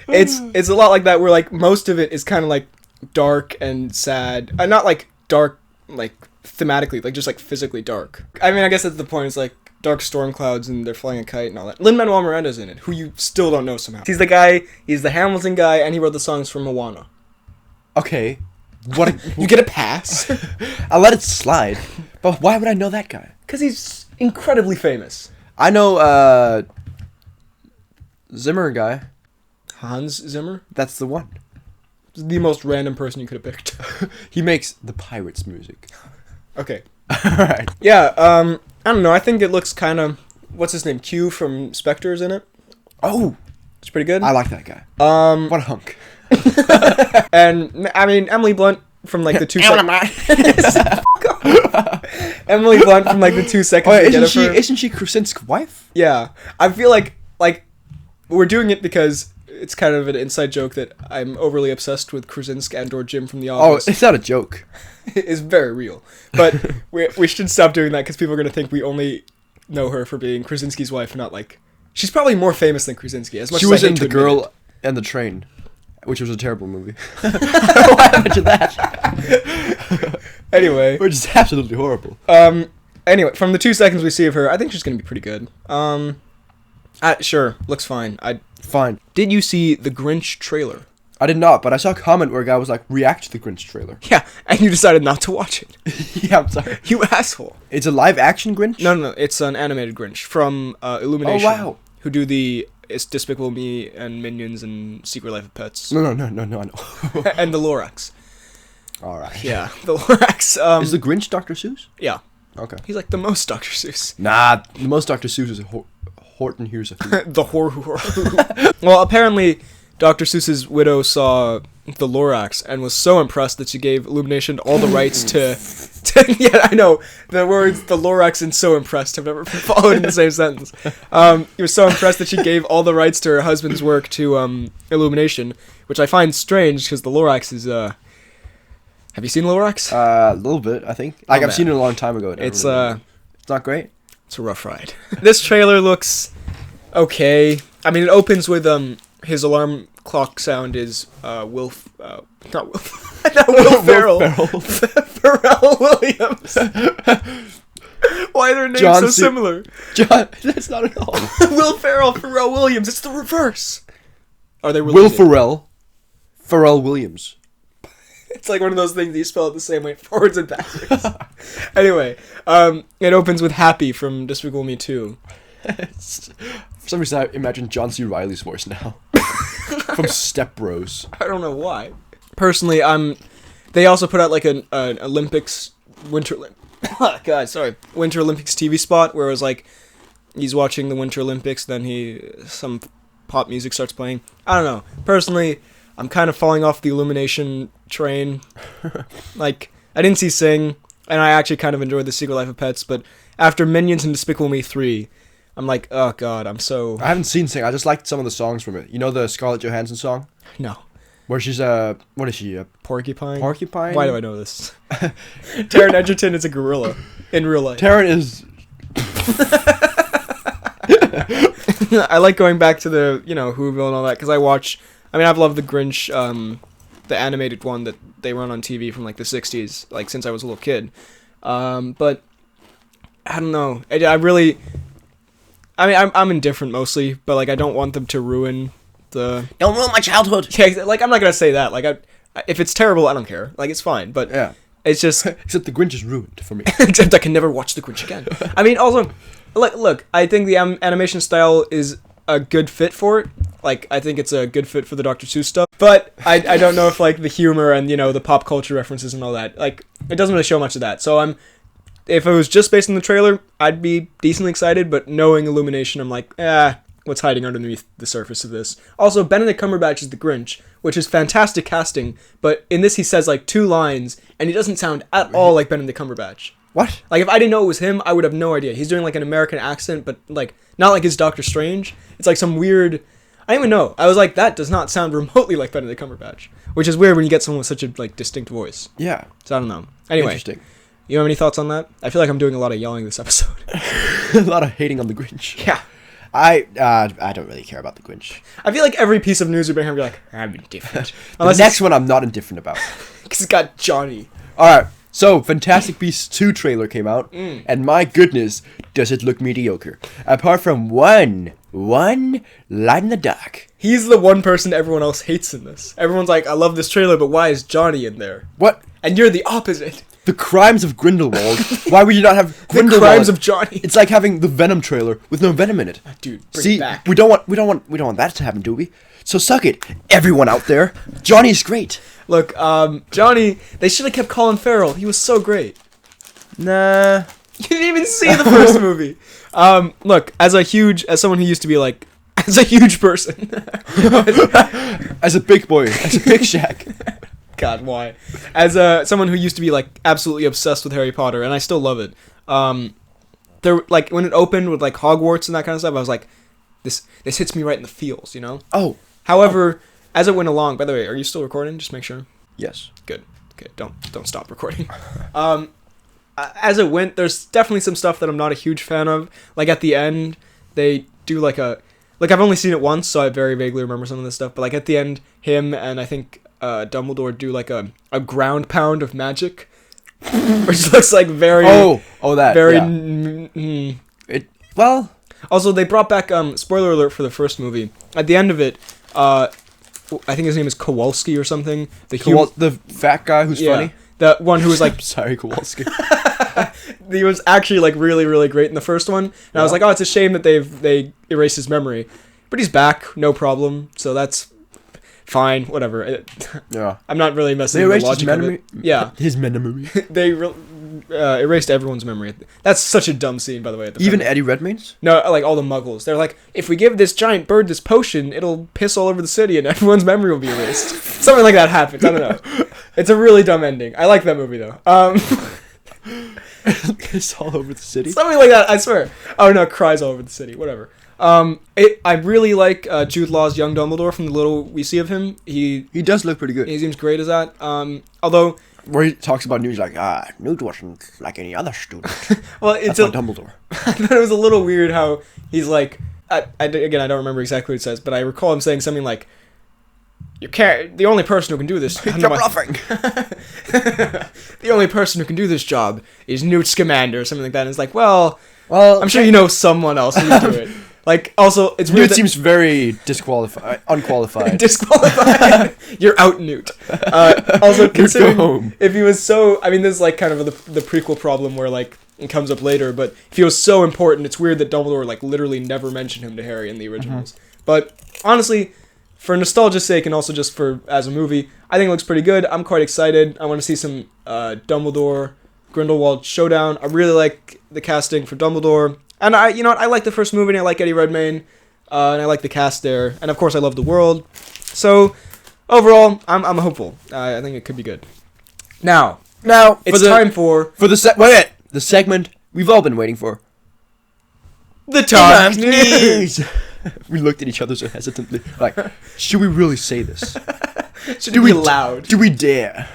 It's a lot like that where like most of it is kind of like dark and sad. Not like dark like thematically, like just like physically dark. I mean, I guess that's the point. It's like dark storm clouds and they're flying a kite and all that. Lin-Manuel Miranda's in it, who you still don't know somehow. He's the Hamilton guy, and he wrote the songs for Moana. Okay. You get a pass. I'll let it slide. But why would I know that guy? Because he's incredibly famous. I know Zimmer guy. Hans Zimmer? That's the one. The most random person you could have picked. He makes the Pirates music. Okay. Alright. Yeah, I don't know. I think it looks kind of... What's his name? Q from Spectre's in it. Oh! It's pretty good. I like that guy. What a hunk. And, I mean, Emily Blunt from like the 2 seconds... Emily Blunt from like the 2 seconds... Isn't she Krasinski's wife? Yeah. I feel like we're doing it because... It's kind of an inside joke that I'm overly obsessed with Krasinski and/or Jim from The Office. Oh, it's not a joke. It's very real. But we should stop doing that because people are going to think we only know her for being Krasinski's wife, not like... She's probably more famous than Krasinski. As much she as was I hate in to The admit Girl it. and the Train, which was a terrible movie. Why haven't you that? Anyway. Which is absolutely horrible. Anyway, from the 2 seconds we see of her, I think she's going to be pretty good. Sure, looks fine. Fine. Did you see the Grinch trailer? I did not, but I saw a comment where a guy was like, react to the Grinch trailer. Yeah, and you decided not to watch it. Yeah, I'm sorry. You asshole. It's a live action Grinch? No, it's an animated Grinch from Illumination. Oh, wow. Who do It's Despicable Me and Minions and Secret Life of Pets. No, I know. And the Lorax. Alright. Yeah, the Lorax. Is the Grinch Dr. Seuss? Yeah. Okay. He's like the most Dr. Seuss. Nah, the most Dr. Seuss is Horton Hears a Who. The whore. Well, apparently, Dr. Seuss's widow saw the Lorax and was so impressed that she gave Illumination all the rights to yeah, I know. The words the Lorax and so impressed have never been followed in the same sentence. He was so impressed that she gave all the rights to her husband's work to Illumination, which I find strange because the Lorax is have you seen Lorax? A little bit, I think. Like, I've seen it a long time ago. It's it's not great. It's a rough ride. This trailer looks okay. I mean, it opens with his alarm clock sound is not Will Ferrell. Pharrell Williams. Why are their names so similar? That's not at all. Will Ferrell, Pharrell Williams. It's the reverse. Are they related? Will Ferrell, Pharrell Williams. It's like one of those things that you spell it the same way, forwards and backwards. Anyway, it opens with Happy from Despicable Me 2. For some reason, I imagine John C. Reilly's voice now. From Step Bros. I don't know why. Personally, they also put out like an Olympics Winter Olympics TV spot where it was like he's watching the Winter Olympics, then some pop music starts playing. I don't know. Personally, I'm kind of falling off the Illumination train. Like, I didn't see Sing, and I actually kind of enjoyed The Secret Life of Pets, but after Minions and Despicable Me 3, I'm like, oh god, I haven't seen Sing. I just liked some of the songs from it. You know the Scarlett Johansson song? No. Where she's what is she? A porcupine? Porcupine? Why do I know this? Taron Egerton is a gorilla in real life. Taron is... I like going back to the, Whoville and all that, because I've loved the Grinch, the animated one that they run on TV from, like, the 60s, like, since I was a little kid. But, I don't know. I'm indifferent mostly, but, like, I don't want them to ruin Don't ruin my childhood! Yeah, like, I'm not gonna say that. Like, if it's terrible, I don't care. Like, it's fine, but... Yeah. It's just... Except the Grinch is ruined for me. Except I can never watch the Grinch again. I mean, also... Look, I think the animation style is a good fit for it. Like, I think it's a good fit for the Dr. Seuss stuff. But I don't know if, like, the humor and, the pop culture references and all that, like, it doesn't really show much of that. So if it was just based on the trailer, I'd be decently excited, but knowing Illumination, I'm like, what's hiding underneath the surface of this? Also, Benedict Cumberbatch is the Grinch, which is fantastic casting, but in this he says, like, 2 lines, and he doesn't sound at all like Benedict Cumberbatch. What? Like, if I didn't know it was him, I would have no idea. He's doing, like, an American accent, but, like, not like his Doctor Strange. It's, like, some weird... I don't even know. I was like, that does not sound remotely like Benedict Cumberbatch. Which is weird when you get someone with such a, like, distinct voice. Yeah. So, I don't know. Anyway. Interesting. You have any thoughts on that? I feel like I'm doing a lot of yelling this episode. A lot of hating on the Grinch. Yeah. I don't really care about the Grinch. I feel like every piece of news we bring home, you're like, I'm indifferent. The next one I'm not indifferent about. Because it's got Johnny. Alright. So, Fantastic Beasts 2 trailer came out, and my goodness, does it look mediocre. Apart from one light in the dark. He's the one person everyone else hates in this. Everyone's like, I love this trailer, but why is Johnny in there? What? And you're the opposite. The Crimes of Grindelwald. Why would you not have Grindelwald? The Crimes of Johnny. It's like having the Venom trailer with no Venom in it. Dude, bring it back. we don't want that to happen, do we? So suck it, everyone out there. Johnny's great. Look, Johnny, they should have kept Colin Farrell. He was so great. Nah. You didn't even see the first movie. Look, as someone who used to be like, as a huge person. As a big boy, as a big shack. God, why? As someone who used to be like absolutely obsessed with Harry Potter, and I still love it. There, like, when it opened with like Hogwarts and that kind of stuff, I was like, this hits me right in the feels, Oh. However, as it went along, by the way, are you still recording? Just make sure. Yes. Good. Okay, don't stop recording. As it went, there's definitely some stuff that I'm not a huge fan of. Like at the end, they do like I've only seen it once, so I very vaguely remember some of this stuff. But like at the end, him and I think Dumbledore do like a ground pound of magic, which looks like very that very. Yeah. Well. Also, they brought back spoiler alert for the first movie. At the end of it, I think his name is Kowalski or something. The fat guy who's funny. The one who was like... Sorry, Kowalski. He was actually like really, really great in the first one. And I was like, oh, it's a shame that they erased his memory. But he's back, no problem. So that's fine, whatever. Yeah. I'm not really messing with the logic of it. Yeah. His memory. erased everyone's memory. That's such a dumb scene, by the way. Even Eddie Redmayne's? No, like all the Muggles. They're like, if we give this giant bird this potion, it'll piss all over the city and everyone's memory will be erased. Something like that happens. I don't know. It's a really dumb ending. I like that movie though. Piss all over the city? Something like that, I swear. Oh no, cries all over the city. Whatever. I really like Jude Law's young Dumbledore from the little we see of him. He does look pretty good. He seems great as that. Although where he talks about Newt, like, Newt wasn't like any other student. Well, it's That's my Dumbledore. I thought it was a little weird how he's like, again, I don't remember exactly what it says, but I recall him saying something like, "You can't. The only person who can do this." You're bluffing. The only person who can do this job is Newt Scamander or something like that. And it's like, well, I'm sure you know someone else who can do it. Like, also, it's weird. Newt seems very unqualified. Disqualified. You're out, Newt. Also, considering if he was so, I mean, this is like kind of the prequel problem where like it comes up later, but if he was so important, it's weird that Dumbledore like literally never mentioned him to Harry in the originals. But honestly, for nostalgia's sake and also just for as a movie, I think it looks pretty good. I'm quite excited. I want to see some Dumbledore Grindelwald showdown. I really like the casting for Dumbledore. And I like the first movie, and I like Eddie Redmayne, and I like the cast there, and of course I love the world. So overall, I'm hopeful. I think it could be good. Now it's time for the segment we've all been waiting for. The Talk News. We looked at each other so hesitantly, like, should we really say this? Should we be loud? Do we dare?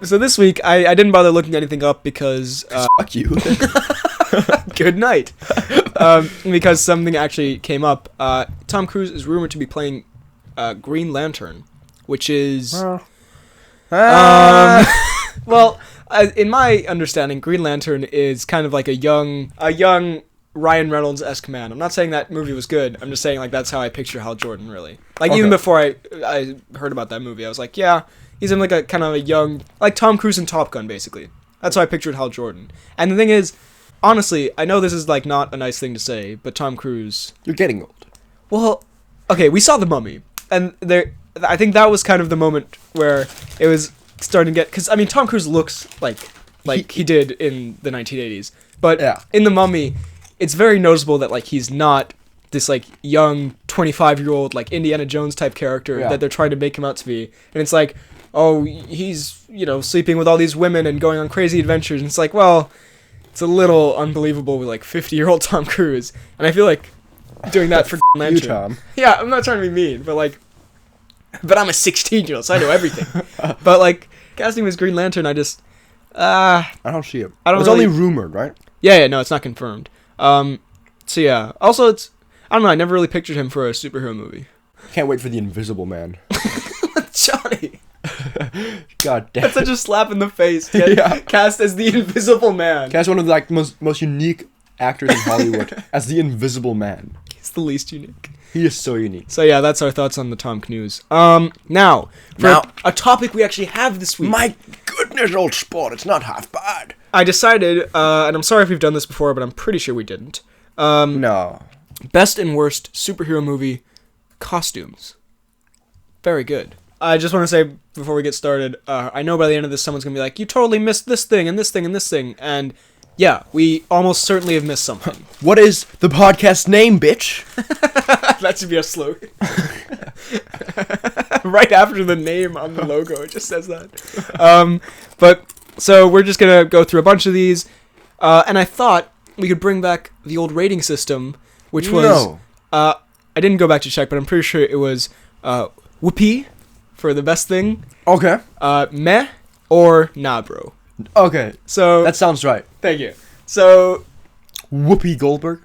So this week, I didn't bother looking anything up because... Fuck you. Good night. Because something actually came up. Tom Cruise is rumored to be playing Green Lantern, which is... well, in my understanding, Green Lantern is kind of like a young Ryan Reynolds-esque man. I'm not saying that movie was good. I'm just saying like that's how I picture Hal Jordan, really. Like, even before I heard about that movie, I was like, yeah... He's in like a kind of a young, like Tom Cruise in Top Gun, basically. That's how I pictured Hal Jordan. And the thing is, honestly, I know this is like not a nice thing to say, but Tom Cruise... You're getting old. Well, okay, we saw The Mummy, and I think that was kind of the moment where it was starting to get... Because, I mean, Tom Cruise looks like he did in the 1980s. But in The Mummy, it's very noticeable that like he's not this like young 25-year-old like Indiana Jones type character that they're trying to make him out to be. And it's like... oh, he's, sleeping with all these women and going on crazy adventures. And it's like, well, it's a little unbelievable with, like, 50-year-old Tom Cruise. And I feel like doing that for Lantern. You, Tom. Yeah, I'm not trying to be mean, but, like, I'm a 16-year-old, so I know everything. But, like, casting him as Green Lantern, I just, I don't see it. It was only rumored, right? Yeah, no, it's not confirmed. So, yeah. Also, I don't know, I never really pictured him for a superhero movie. Can't wait for The Invisible Man. Johnny. God damn. That's such a slap in the face. Cast as the Invisible Man. Cast one of the like most unique actors in Hollywood as the Invisible Man. He's the least unique. He is so unique. So yeah, that's our thoughts on the Tom Cnews. Now a topic we actually have this week. My goodness, old sport, it's not half bad. I decided, and I'm sorry if we've done this before, but I'm pretty sure we didn't. No. Best and worst superhero movie costumes. Very good. I just want to say, before we get started, I know by the end of this, someone's going to be like, you totally missed this thing, and this thing, and this thing. And, yeah, we almost certainly have missed something. What is the podcast name, bitch? That should be a slogan. Right after the name on the logo, it just says that. But, so we're just going to go through a bunch of these. And I thought we could bring back the old rating system, which was... I didn't go back to check, but I'm pretty sure it was whoopee for the best thing. Okay. Meh or nah, bro. Okay. So that sounds right. Thank you. So Whoopi Goldberg?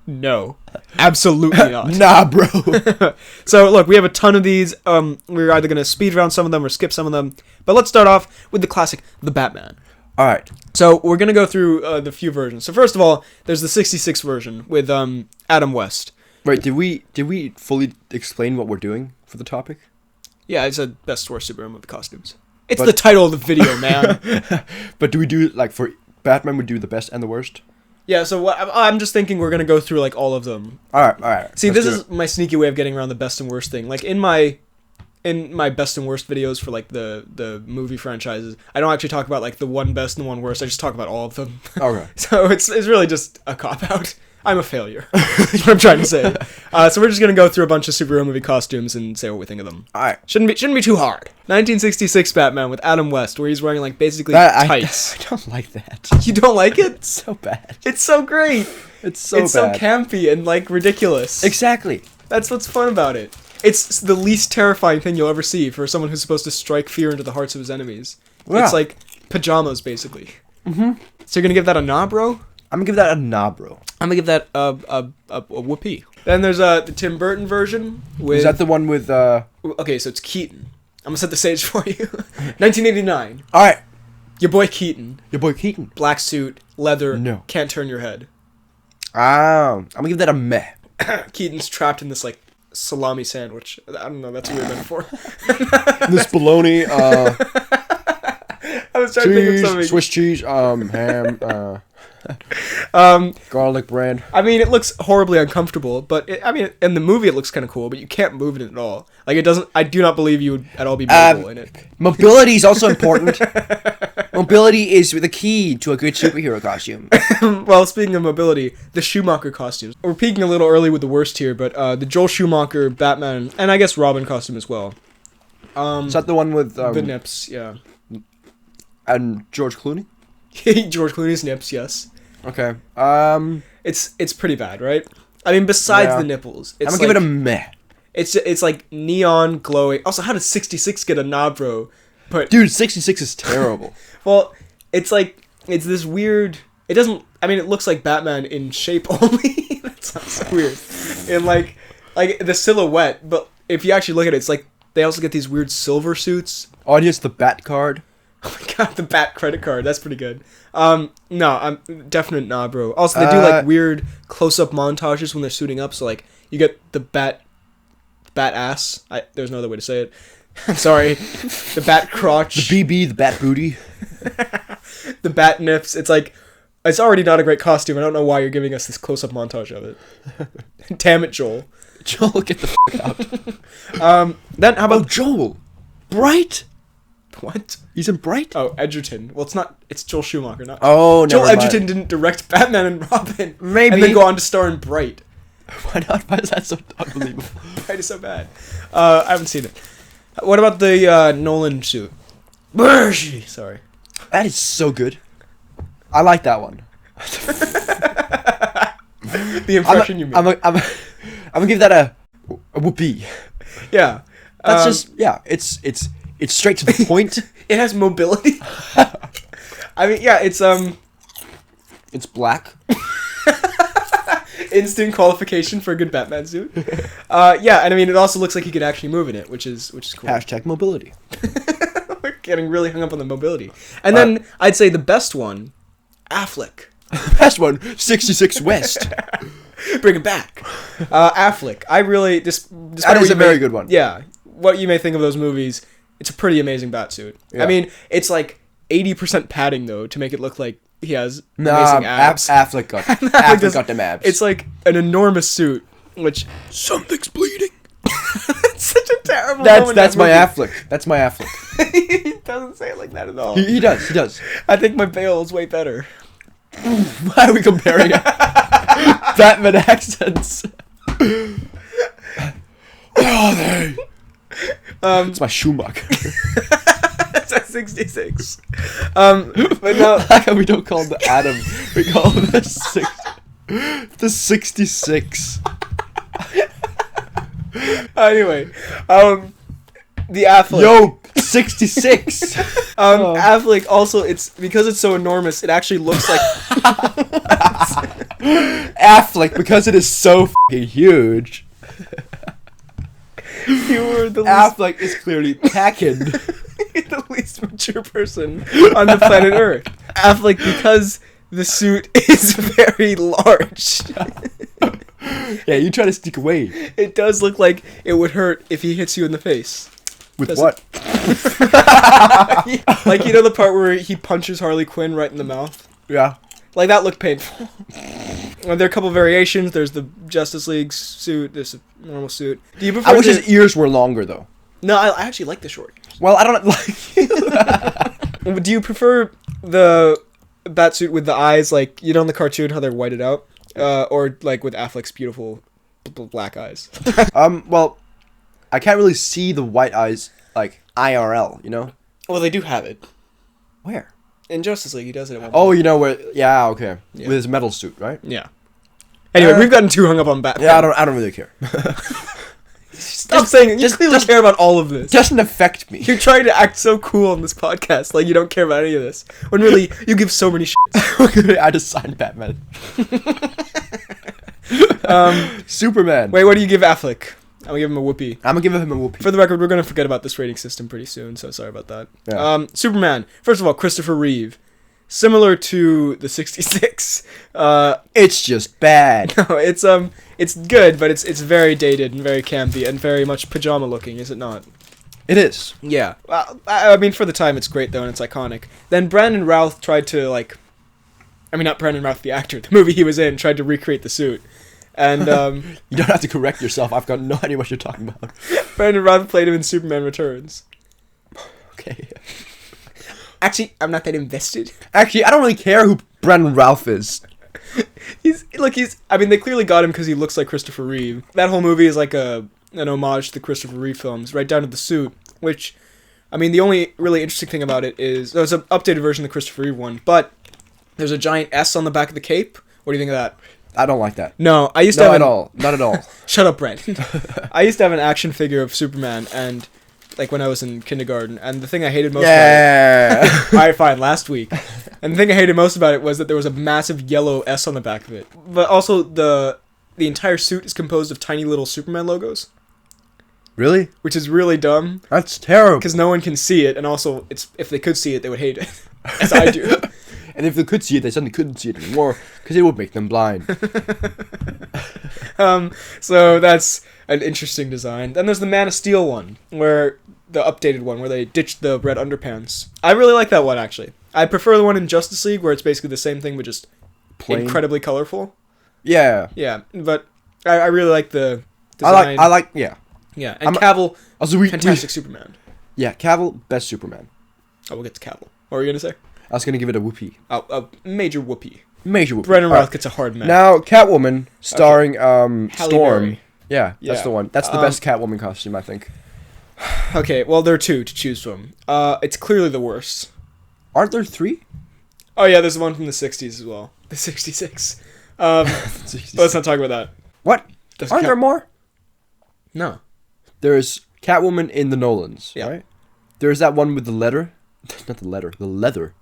No. Absolutely not. Nah, bro. So look, we have a ton of these. We're either going to speed round some of them or skip some of them. But let's start off with the classic, The Batman. All right. So we're going to go through the few versions. So first of all, there's the 66 version with Adam West. Right, did we fully explain what we're doing for the topic? Yeah, I said best worst superhero movie costumes. It's the title of the video, man. But do we do, like, for Batman, we do the best and the worst? Yeah, so I'm just thinking we're going to go through, like, all of them. All right. See, this is my sneaky way of getting around the best and worst thing. Like, in my in my best and worst videos for like the movie franchises, I don't actually talk about like the one best and the one worst. I just talk about all of them. Okay. So it's really just a cop out. I'm a failure. That's what I'm trying to say. So we're just gonna go through a bunch of superhero movie costumes and say what we think of them. All right. Shouldn't be too hard. 1966 Batman with Adam West, where he's wearing like basically tights. I don't like that. You don't like it? It's so bad. It's so great. It's so bad. It's so campy and like ridiculous. Exactly. That's what's fun about it. It's the least terrifying thing you'll ever see for someone who's supposed to strike fear into the hearts of his enemies. Yeah. It's like pajamas, basically. Mm-hmm. So you're gonna give that a nah, bro? I'm gonna give that a nah, bro. I'm gonna give that a whoopee. Then there's the Tim Burton version with... Is that the one with... Okay, so it's Keaton. I'm gonna set the stage for you. 1989. Alright. Your boy Keaton. Black suit, leather, No. can't turn your head. I'm gonna give that a meh. Keaton's trapped in this, like, salami sandwich. I don't know, that's a weird metaphor. This bologna, I was trying to think of something. Swiss cheese, ham, garlic bread. I mean, it looks horribly uncomfortable, but in the movie it looks kind of cool, but you can't move in it at all. Like, it doesn't... I do not believe you would at all be mobile in it. Mobility is also important. Mobility is the key to a good superhero costume. Well, speaking of mobility, the Schumacher costumes. We're peaking a little early with the worst here, but the Joel Schumacher Batman, and I guess Robin costume as well. Is that the one with... the nips, yeah. And George Clooney? George Clooney's nips, yes. Okay. It's pretty bad, right? I mean, besides the nipples, I'm gonna give it a meh. It's like neon glowing. Also, how did 66 get a knob, bro? But dude, 66 is terrible. Well, it's like it's this weird. It doesn't. I mean, it looks like Batman in shape only. That sounds so weird. And like the silhouette, but if you actually look at it, it's like they also get these weird silver suits. Oh, and he has the Bat card. Oh my god, the Bat credit card. That's pretty good. No, I'm definite nah, bro. Also, they do like weird close-up montages when they're suiting up. So like you get the bat ass. There's no other way to say it. I'm sorry. The bat crotch. The BB, the bat booty. The bat nips. It's like it's already not a great costume. I don't know why you're giving us this close-up montage of it. Damn it, Joel. Joel, get the fuck out. Then how about Joel? Bright? What? He's in Bright? Oh, Edgerton. Well, it's not. It's Joel Schumacher, not. Oh, Joel never mind. Edgerton didn't direct Batman and Robin. Maybe. And then go on to star in Bright. Why not? Why is that so unbelievable? Bright is so bad. I haven't seen it. What about the Nolan suit? Sorry. That is so good. I like that one. The impression you made. I'm gonna give that a whoopee. Yeah. That's just it's straight to the point. It has mobility. I mean, yeah, it's black. Instant qualification for a good Batman suit. Yeah, and I mean, it also looks like he could actually move in it, which is cool. Hashtag mobility. We're getting really hung up on the mobility. And then I'd say the best one, Affleck. Best one, 66 West. Bring it back. Affleck. I really that is a very good one. Yeah. What you may think of those movies, it's a pretty amazing Batsuit. Yeah. I mean, it's like 80% padding though to make it look like he has amazing abs. Affleck got them abs. It's like an enormous suit, which something's bleeding. That's such a terrible. That's my Affleck. That's my Affleck. He doesn't say it like that at all. He does. I think my Bale is way better. Why are we comparing Batman accents? It's my Schumacher. That's a 66. But no, like how we don't call him the Adam, we call him the 66. Anyway, the Affleck. Yo, 66. Affleck also, it's because it's so enormous. It actually looks like Affleck because it is so f***ing huge. You were the Affleck is clearly packing. The least mature person on the planet Earth. Affleck because the suit is very large. Yeah, you try to sneak away. It does look like it would hurt if he hits you in the face. With what? Like, you know the part where he punches Harley Quinn right in the mouth? Yeah. Like, that looked painful. There are a couple variations. There's the Justice League suit. There's a normal suit. Do you prefer I wish his ears were longer, though. No, I actually like the short. Well, I don't like. Do you prefer the Batsuit with the eyes, like, you know, in the cartoon how they're whited out, or like with Affleck's beautiful black eyes? Well, I can't really see the white eyes like IRL, you know. Well, they do have it. Where? In Justice League, he does it at one point. Oh, you know where? Yeah, okay. Yeah. With his metal suit, right? Yeah. Anyway, we've gotten too hung up on Batman. Yeah, I don't really care. Stop saying you clearly care about all of this. Doesn't affect me. You're trying to act so cool on this podcast, like you don't care about any of this. When really, you give so many shits. I just signed Batman. Superman. Wait, what do you give Affleck? I'm gonna give him a whoopee. I'm gonna give him a whoopee. For the record, we're gonna forget about this rating system pretty soon, so sorry about that. Yeah. Superman. First of all, Christopher Reeve. Similar to the 66. It's just bad. No, it's good, but it's very dated and very campy and very much pajama looking, is it not? It is. Yeah. I mean, for the time, it's great, though, and it's iconic. Then Brandon Routh tried to, like... I mean, not Brandon Routh, the actor. The movie he was in tried to recreate the suit. And, You don't have to correct yourself. I've got no idea what you're talking about. Brandon Routh played him in Superman Returns. Okay. Actually, I'm not that invested. Actually, I don't really care who Brandon Routh is. I mean, they clearly got him because he looks like Christopher Reeve. That whole movie is like an homage to the Christopher Reeve films, right down to the suit, which, I mean, the only really interesting thing about it is, there's an updated version of the Christopher Reeve one, but there's a giant S on the back of the cape. What do you think of that? I don't like that. No, I used to have Not at all. Shut up, Brandon. I used to have an action figure of Superman, and like when I was in kindergarten, and the thing I hated most about it... Alright, fine, last week. And the thing I hated most about it was that there was a massive yellow S on the back of it. But also, the entire suit is composed of tiny little Superman logos. Really? Which is really dumb. That's terrible. Because no one can see it, and also, if they could see it, they would hate it. As I do. And if they could see it, they suddenly couldn't see it anymore, because it would make them blind. So that's an interesting design. Then there's the Man of Steel one, where the updated one, where they ditched the red underpants. I really like that one, actually. I prefer the one in Justice League, where it's basically the same thing, but just plain, incredibly colorful. Yeah. Yeah, but I really like the design. I like, yeah. Yeah, and Cavill, also fantastic Superman. Yeah, Cavill, best Superman. Oh, we'll get to Cavill. What were you going to say? I was going to give it a whoopee. Oh, a major whoopee. Major whoopee. Brennan Routh gets a hard match. Now, Catwoman, starring Storm. Berry. Yeah, that's the one. That's the best Catwoman costume, I think. Okay, well, there are two to choose from. It's clearly the worst. Aren't there three? Oh, yeah, there's the one from the 60s as well. The 66. But let's not talk about that. What? Aren't there more? No. There's Catwoman in the Nolans, right? There's that one with the leather. Not the leather. The leather.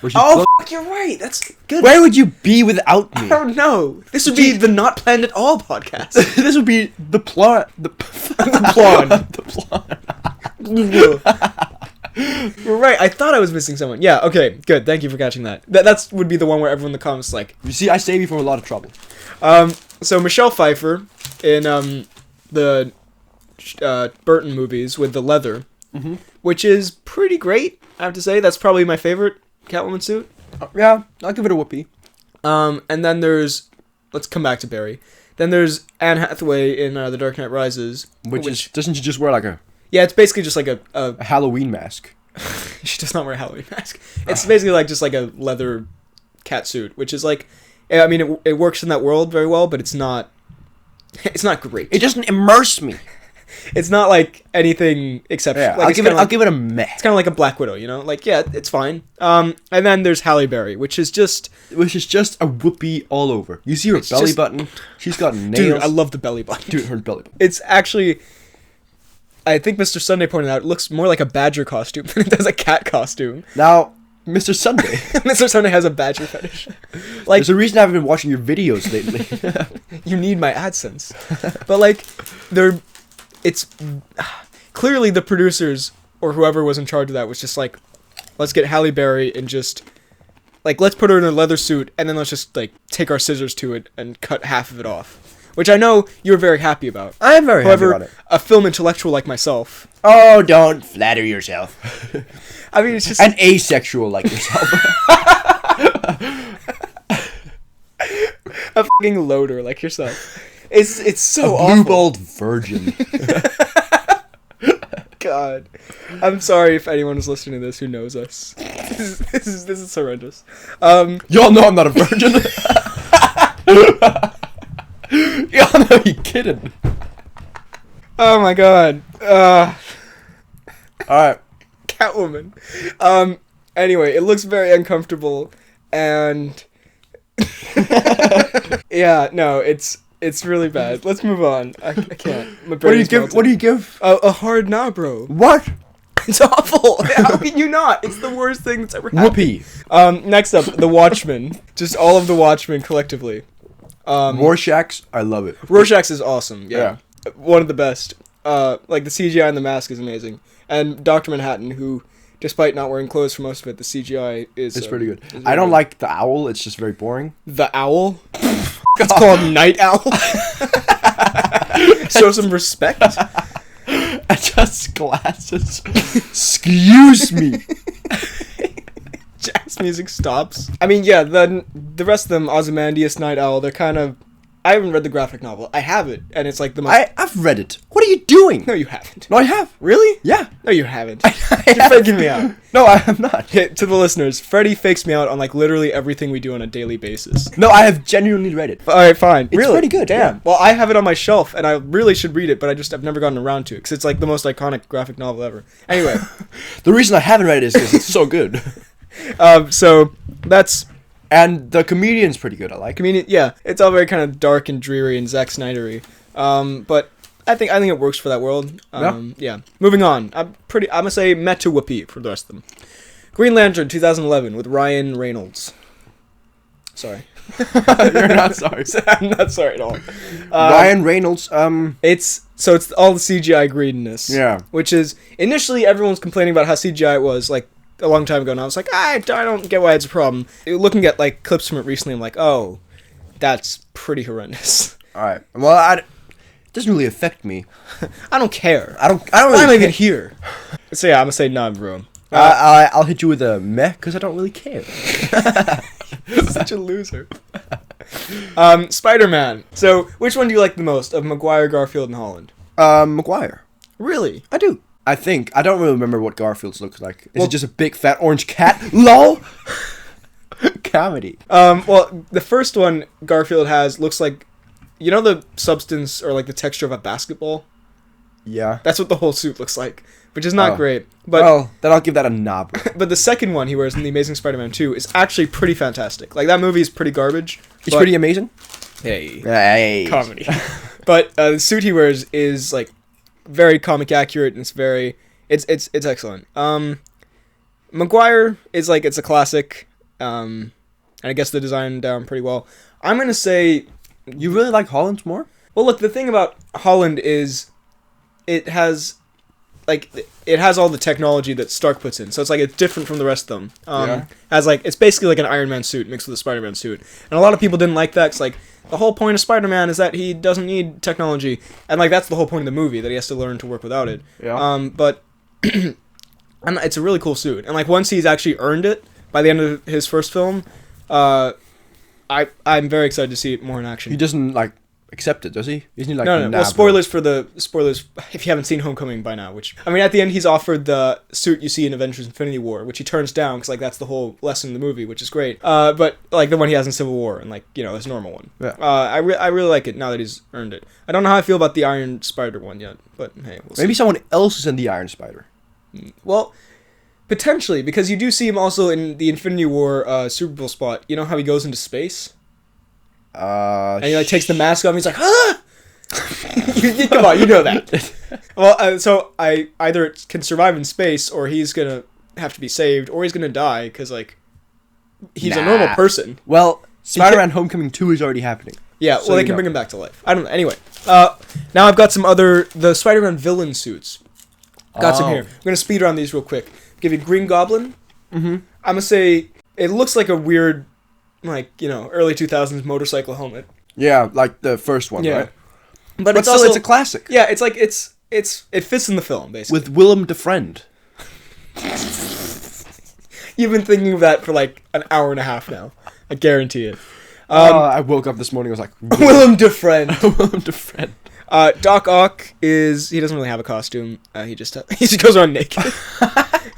You're right. That's good. Where would you be without me? I don't know. This would be the Not Planned at All podcast. This would be the plot. The plot. The plot. You're right. I thought I was missing someone. Yeah. Okay. Good. Thank you for catching that. That would be the one where everyone in the comments is like. You see, I save you from a lot of trouble. So Michelle Pfeiffer in the Burton movies with the leather, which is pretty great. I have to say that's probably my favorite Catwoman suit. Yeah, I'll give it a whoopee. And then there's, let's come back to Barry. Then there's Anne Hathaway in The Dark Knight Rises, which doesn't she just wear like a? Yeah, it's basically just like a Halloween mask. She does not wear a Halloween mask. It's basically like just like a leather cat suit, which is like, I mean, it works in that world very well, but it's not great. It doesn't immerse me. It's not like anything exceptional. Yeah, like, I'll give it a meh. It's kind of like a Black Widow, you know? Like, yeah, it's fine. And then there's Halle Berry, which is just a whoopee all over. You see her belly button? She's got nails. Dude, I love the belly button. Dude, her belly button. It's actually, I think Mr. Sunday pointed out, it looks more like a badger costume than it does a cat costume. Now, Mr. Sunday. Mr. Sunday has a badger fetish. Like, there's a reason I haven't been watching your videos lately. You need my AdSense. But like, it's clearly the producers or whoever was in charge of that was just like, let's get Halle Berry and just like, let's put her in a leather suit and then let's just like take our scissors to it and cut half of it off, which I know you're very happy about. I am very happy about it. A film intellectual like myself. Oh, don't flatter yourself. I mean, it's just an asexual like yourself. A fucking loader like yourself. It's so a awful. blue-balled virgin. God, I'm sorry if anyone is listening to this who knows us. This is horrendous. Y'all know I'm not a virgin. Y'all know you kidding. Oh my God. All right. Catwoman. Anyway, it looks very uncomfortable, and yeah, no, it's really bad. Let's move on. I can't. My What do you give? melted. What do you give? A hard nah, bro. What? It's awful. How can you not? It's the worst thing that's ever happened. Whoopee. Next up, the Watchmen. Just all of the Watchmen collectively. Rorschach's, I love it. Rorschach's is awesome. Yeah. One of the best. Like the CGI in the mask is amazing, and Dr. Manhattan, who, despite not wearing clothes for most of it, the CGI is. It's pretty good. I don't like the owl. It's just very boring. The owl. It's called Night Owl. Show some respect. Adjust glasses. Excuse me. Jazz music stops. I mean, yeah, the rest of them, Ozymandias, Night Owl, they're kind of... I haven't read the graphic novel. I have it, and it's like the most... I've read it. What are you doing? No, you haven't. No, I have. Really? Yeah. No, you haven't. You're faking me out. No, I am not. To the listeners, Freddie fakes me out on like literally everything we do on a daily basis. No, I have genuinely read it. Alright, fine. It's pretty good. Damn. Yeah. Well, I have it on my shelf, and I really should read it, but I've never gotten around to it, because it's like the most iconic graphic novel ever. Anyway. The reason I haven't read it is because it's so good. So, that's... And the comedian's pretty good. I like. Comedian, yeah, it's all very kind of dark and dreary and Zack Snydery. But I think it works for that world. Yeah. Moving on. I'm gonna say meta whoopee for the rest of them. Green Lantern 2011 with Ryan Reynolds. Sorry. You're not sorry. I'm not sorry at all. Ryan Reynolds. It's all the CGI greediness. Yeah. Which is initially everyone's complaining about how CGI was like a long time ago, and I was like, I don't get why it's a problem. Looking at like clips from it recently, I'm like, oh, that's pretty horrendous. All right. Well, it doesn't really affect me. I don't care. I don't Why really am I even here? So yeah, I'm gonna say none, bro. I'll hit you with a meh because I don't really care. Such a loser. Spider-Man. So, which one do you like the most of Maguire, Garfield, and Holland? Maguire. Really? I do. I think. I don't really remember what Garfield's looks like. Is it just a big fat orange cat? LOL! Comedy. Well, the first one Garfield looks like, you know the substance or like the texture of a basketball? Yeah. That's what the whole suit looks like, which is not great. But well, then I'll give that a knob. But the second one he wears in The Amazing Spider-Man 2 is actually pretty fantastic. Like, that movie is pretty garbage. It's pretty amazing? Hey. Comedy. But the suit he wears is, like, very comic accurate, and it's excellent. Maguire is, like, it's a classic, and I guess the design down pretty well. I'm gonna say... You really like Holland's more? Well, look, the thing about Holland is it has all the technology that Stark puts in, so it's like it's different from the rest of them. It's basically like an Iron Man suit mixed with a Spider-Man suit, and a lot of people didn't like that. It's like the whole point of Spider-Man is that he doesn't need technology, and like that's the whole point of the movie, that he has to learn to work without it. Yeah. But it's a really cool suit, and like once he's actually earned it by the end of his first film, I'm very excited to see it more in action. He doesn't like accept it, does he? Isn't he like no. Well, spoilers if you haven't seen Homecoming by now. Which I mean, at the end, he's offered the suit you see in Avengers: Infinity War, which he turns down because like that's the whole lesson in the movie, which is great. But like the one he has in Civil War and like his normal one. Yeah. I really like it now that he's earned it. I don't know how I feel about the Iron Spider one yet, but hey, we'll see. Maybe someone else is in the Iron Spider. Well, potentially, because you do see him also in the Infinity War Super Bowl spot. You know how he goes into space. And he like takes the mask off and he's like, ah! Come on, you know that. Well, so I either can survive in space, or he's gonna have to be saved, or he's gonna die, because like he's a normal person. Well, Spider-Man Homecoming 2 is already happening. Yeah, so well, they can bring him back to life. I don't know. Anyway, now I've got the Spider-Man villain suits. Got some here. I'm gonna speed around these real quick. Give you Green Goblin. Mm-hmm. I'm gonna say it looks like a weird, like early 2000s motorcycle helmet. Yeah, like the first one, right? But it's still, also, it's a classic. Yeah, it's like it fits in the film basically. With Willem Dafoe. You've been thinking of that for like an hour and a half now. I guarantee it. I woke up this morning. I was like, Willem Dafoe. Willem Dafoe. Doc Ock he doesn't really have a costume. He just goes around naked.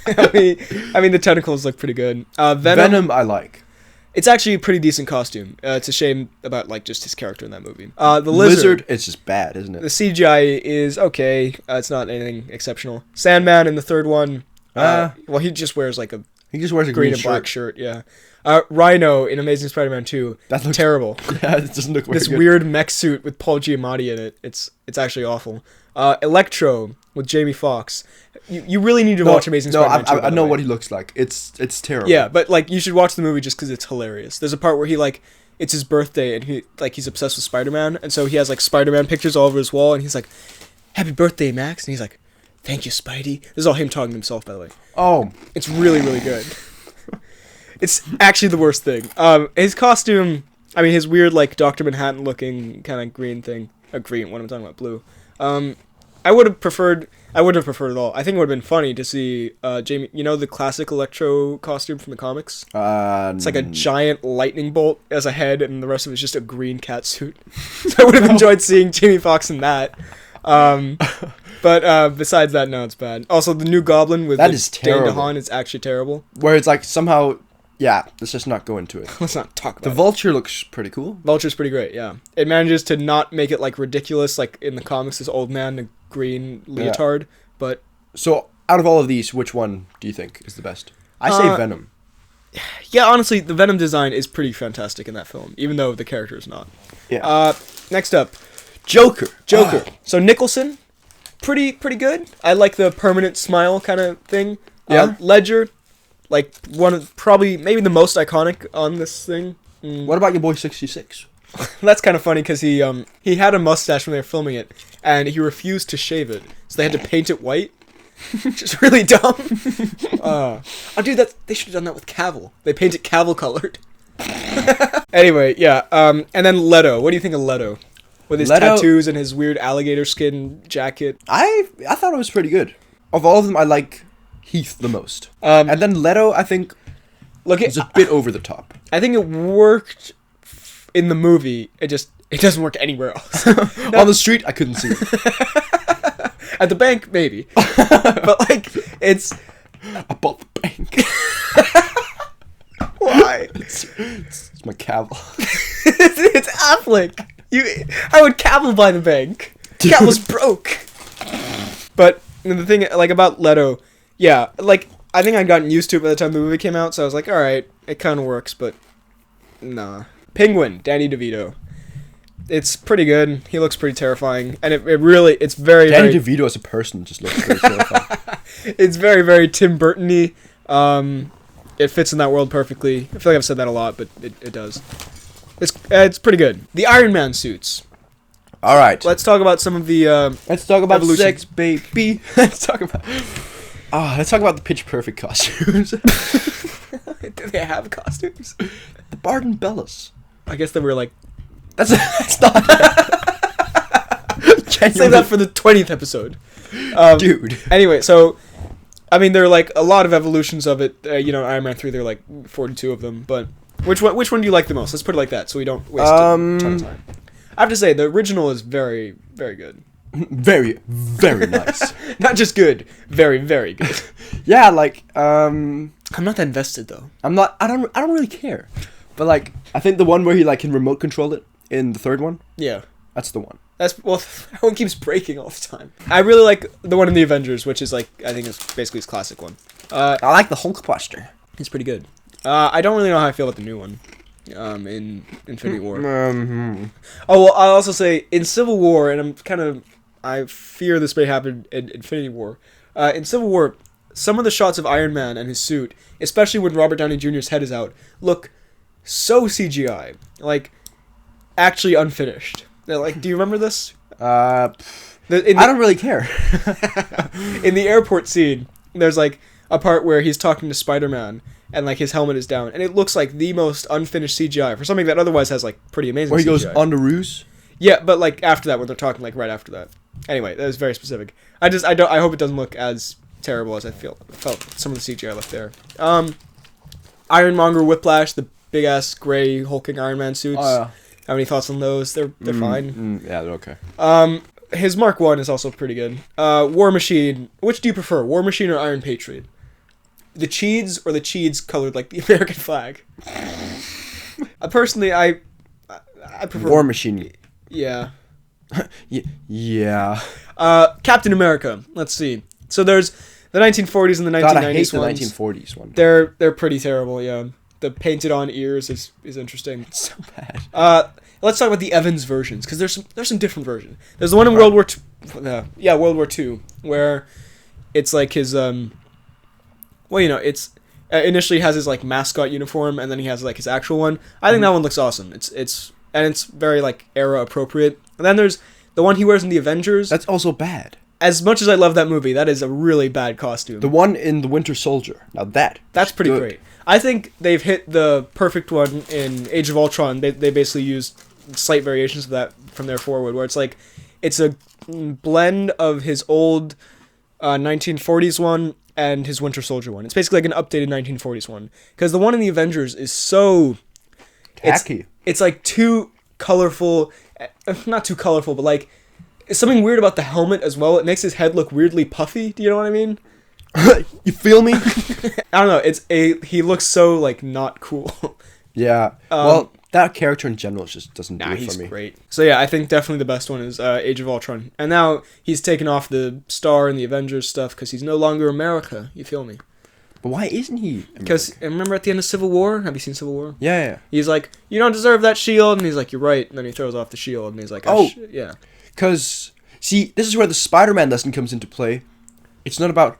I mean, the tentacles look pretty good. Venom, I like. It's actually a pretty decent costume. It's a shame about like just his character in that movie. The Lizard, it's just bad, isn't it? The CGI is okay. It's not anything exceptional. Sandman in the third one. Well, he just wears a green and black shirt. Yeah. Rhino in Amazing Spider-Man 2. That looks terrible. Yeah, it doesn't look this weird mech suit with Paul Giamatti in it. It's actually awful. Electro with Jamie Foxx. You really need to watch Amazing Spider-Man 2. I know what he looks like. It's terrible. Yeah, but like you should watch the movie just because it's hilarious. There's a part where it's his birthday and he's obsessed with Spider-Man, and so he has like Spider-Man pictures all over his wall, and he's like, "Happy birthday, Max," and he's like, "Thank you, Spidey." This is all him talking to himself, by the way. Oh, it's really, really good. It's actually the worst thing. His costume, I mean, his weird like Dr. Manhattan looking kind of green thing. Green. What am I talking about? Blue. I wouldn't have preferred it all. I think it would have been funny to see Jamie. You know the classic Electro costume from the comics? It's like a giant lightning bolt as a head, and the rest of it is just a green cat suit. So I would have enjoyed seeing Jamie Foxx in that. But besides that, no, it's bad. Also, the new Goblin with that is terrible. Dane DeHaan is actually terrible. Where it's like somehow. Yeah, let's just not go into it. Let's not talk about it. The Vulture looks pretty cool. Vulture's pretty great, yeah. It manages to not make it like ridiculous, like in the comics, this old man in a green leotard, but... So, out of all of these, which one do you think is the best? I say Venom. Yeah, honestly, the Venom design is pretty fantastic in that film, even though the character is not. Yeah. Next up, Joker. So Nicholson, pretty good. I like the permanent smile kind of thing. Yeah. Ledger... Like, maybe the most iconic on this thing. What about your boy 66? That's kind of funny because he had a mustache when they were filming it, and he refused to shave it, so they had to paint it white, which is really dumb. Dude, they should have done that with Cavill. They paint it Cavill colored. Anyway, yeah. And then Leto. What do you think of Leto? With his tattoos and his weird alligator skin jacket. I thought it was pretty good. Of all of them, I like Heath the most. And then Leto, I think, is a bit over the top. I think it worked in the movie. It doesn't work anywhere else. On the street, I couldn't see it. At the bank, maybe. But like, it's about the bank. Why? It's my Cavill. It's Affleck. I would Cavill by the bank. Cavill's broke. But the thing, like, about Leto. Yeah, like, I think I'd gotten used to it by the time the movie came out, so I was like, alright, it kind of works, but nah. Penguin, Danny DeVito. It's pretty good. He looks pretty terrifying, and it's very, Danny DeVito as a person just looks pretty terrifying. It's very, very Tim Burton-y. It fits in that world perfectly. I feel like I've said that a lot, but it does. It's pretty good. The Iron Man suits. Alright. Let's talk about some of the, let's talk about evolution. Sex, baby. Let's talk about the Pitch Perfect costumes. Do they have costumes? The Barton Bellas. I guess they were like... That's not... Save that for the 20th episode. Dude. Anyway, so... I mean, there are like a lot of evolutions of it. Iron Man 3, there are like 42 of them. But which one do you like the most? Let's put it like that so we don't waste a ton of time. I have to say, the original is very, very good. Very, very nice. Not just good, very, very good. Yeah, like, I'm not that invested though. I don't really care. But like, I think the one where he like can remote control it in the third one. Yeah. That's the one. That one keeps breaking all the time. I really like the one in the Avengers, which is like, I think it's basically his classic one. I like the Hulkbuster. He's pretty good. I don't really know how I feel about the new one. In Infinity War. Oh, well, I'll also say, in Civil War, and I fear this may happen in Infinity War. In Civil War, some of the shots of Iron Man and his suit, especially when Robert Downey Jr.'s head is out, look so CGI. Like, actually unfinished. Like, do you remember this? I don't really care. In the airport scene, there's like a part where he's talking to Spider-Man, and like his helmet is down, and it looks like the most unfinished CGI for something that otherwise has like pretty amazing. Where he CGI. goes on the ruse. Yeah, but like after that, when they're talking, like right after that. Anyway, that was very specific. I hope it doesn't look as terrible as I felt some of the CGI left there. Ironmonger, Whiplash, the big ass gray hulking Iron Man suits. Oh, yeah. Have any thoughts on those? They're fine. Yeah, they're okay. His Mark 1 is also pretty good. War Machine. Which do you prefer, War Machine or Iron Patriot? The Cheeds or the Cheeds colored like the American flag? Personally, I prefer War Machine. Yeah. Yeah. Captain America. Let's see. So there's the 1940s and the 1990s God, I hate the ones. 1940s one. They're pretty terrible. Yeah. The painted on ears is interesting. It's so bad. Let's talk about the Evans versions, because there's some different versions. There's the one in World War II, World War II, where it's like his it's initially has his like mascot uniform, and then he has like his actual one. I think that one looks awesome. It's very like era appropriate. And then there's the one he wears in the Avengers. That's also bad. As much as I love that movie, that is a really bad costume. The one in the Winter Soldier. Now that's pretty great. I think they've hit the perfect one in Age of Ultron. They basically used slight variations of that from there forward, where it's a blend of his old 1940s one and his Winter Soldier one. It's basically like an updated 1940s one, because the one in the Avengers is so tacky. It's like too colorful, not too colorful, but like it's something weird about the helmet as well. It makes his head look weirdly puffy. Do you know what I mean? You feel me? I don't know. He looks so like not cool. Yeah. Well, that character in general just doesn't do it for me. He's great. So yeah, I think definitely the best one is Age of Ultron. And now he's taken off the star in the Avengers stuff because he's no longer America. You feel me? But why isn't he? Because remember at the end of Civil War? Have you seen Civil War? Yeah. He's like, you don't deserve that shield, and he's like, you're right. And then he throws off the shield, and he's like, yeah. Because see, this is where the Spider-Man lesson comes into play. It's not about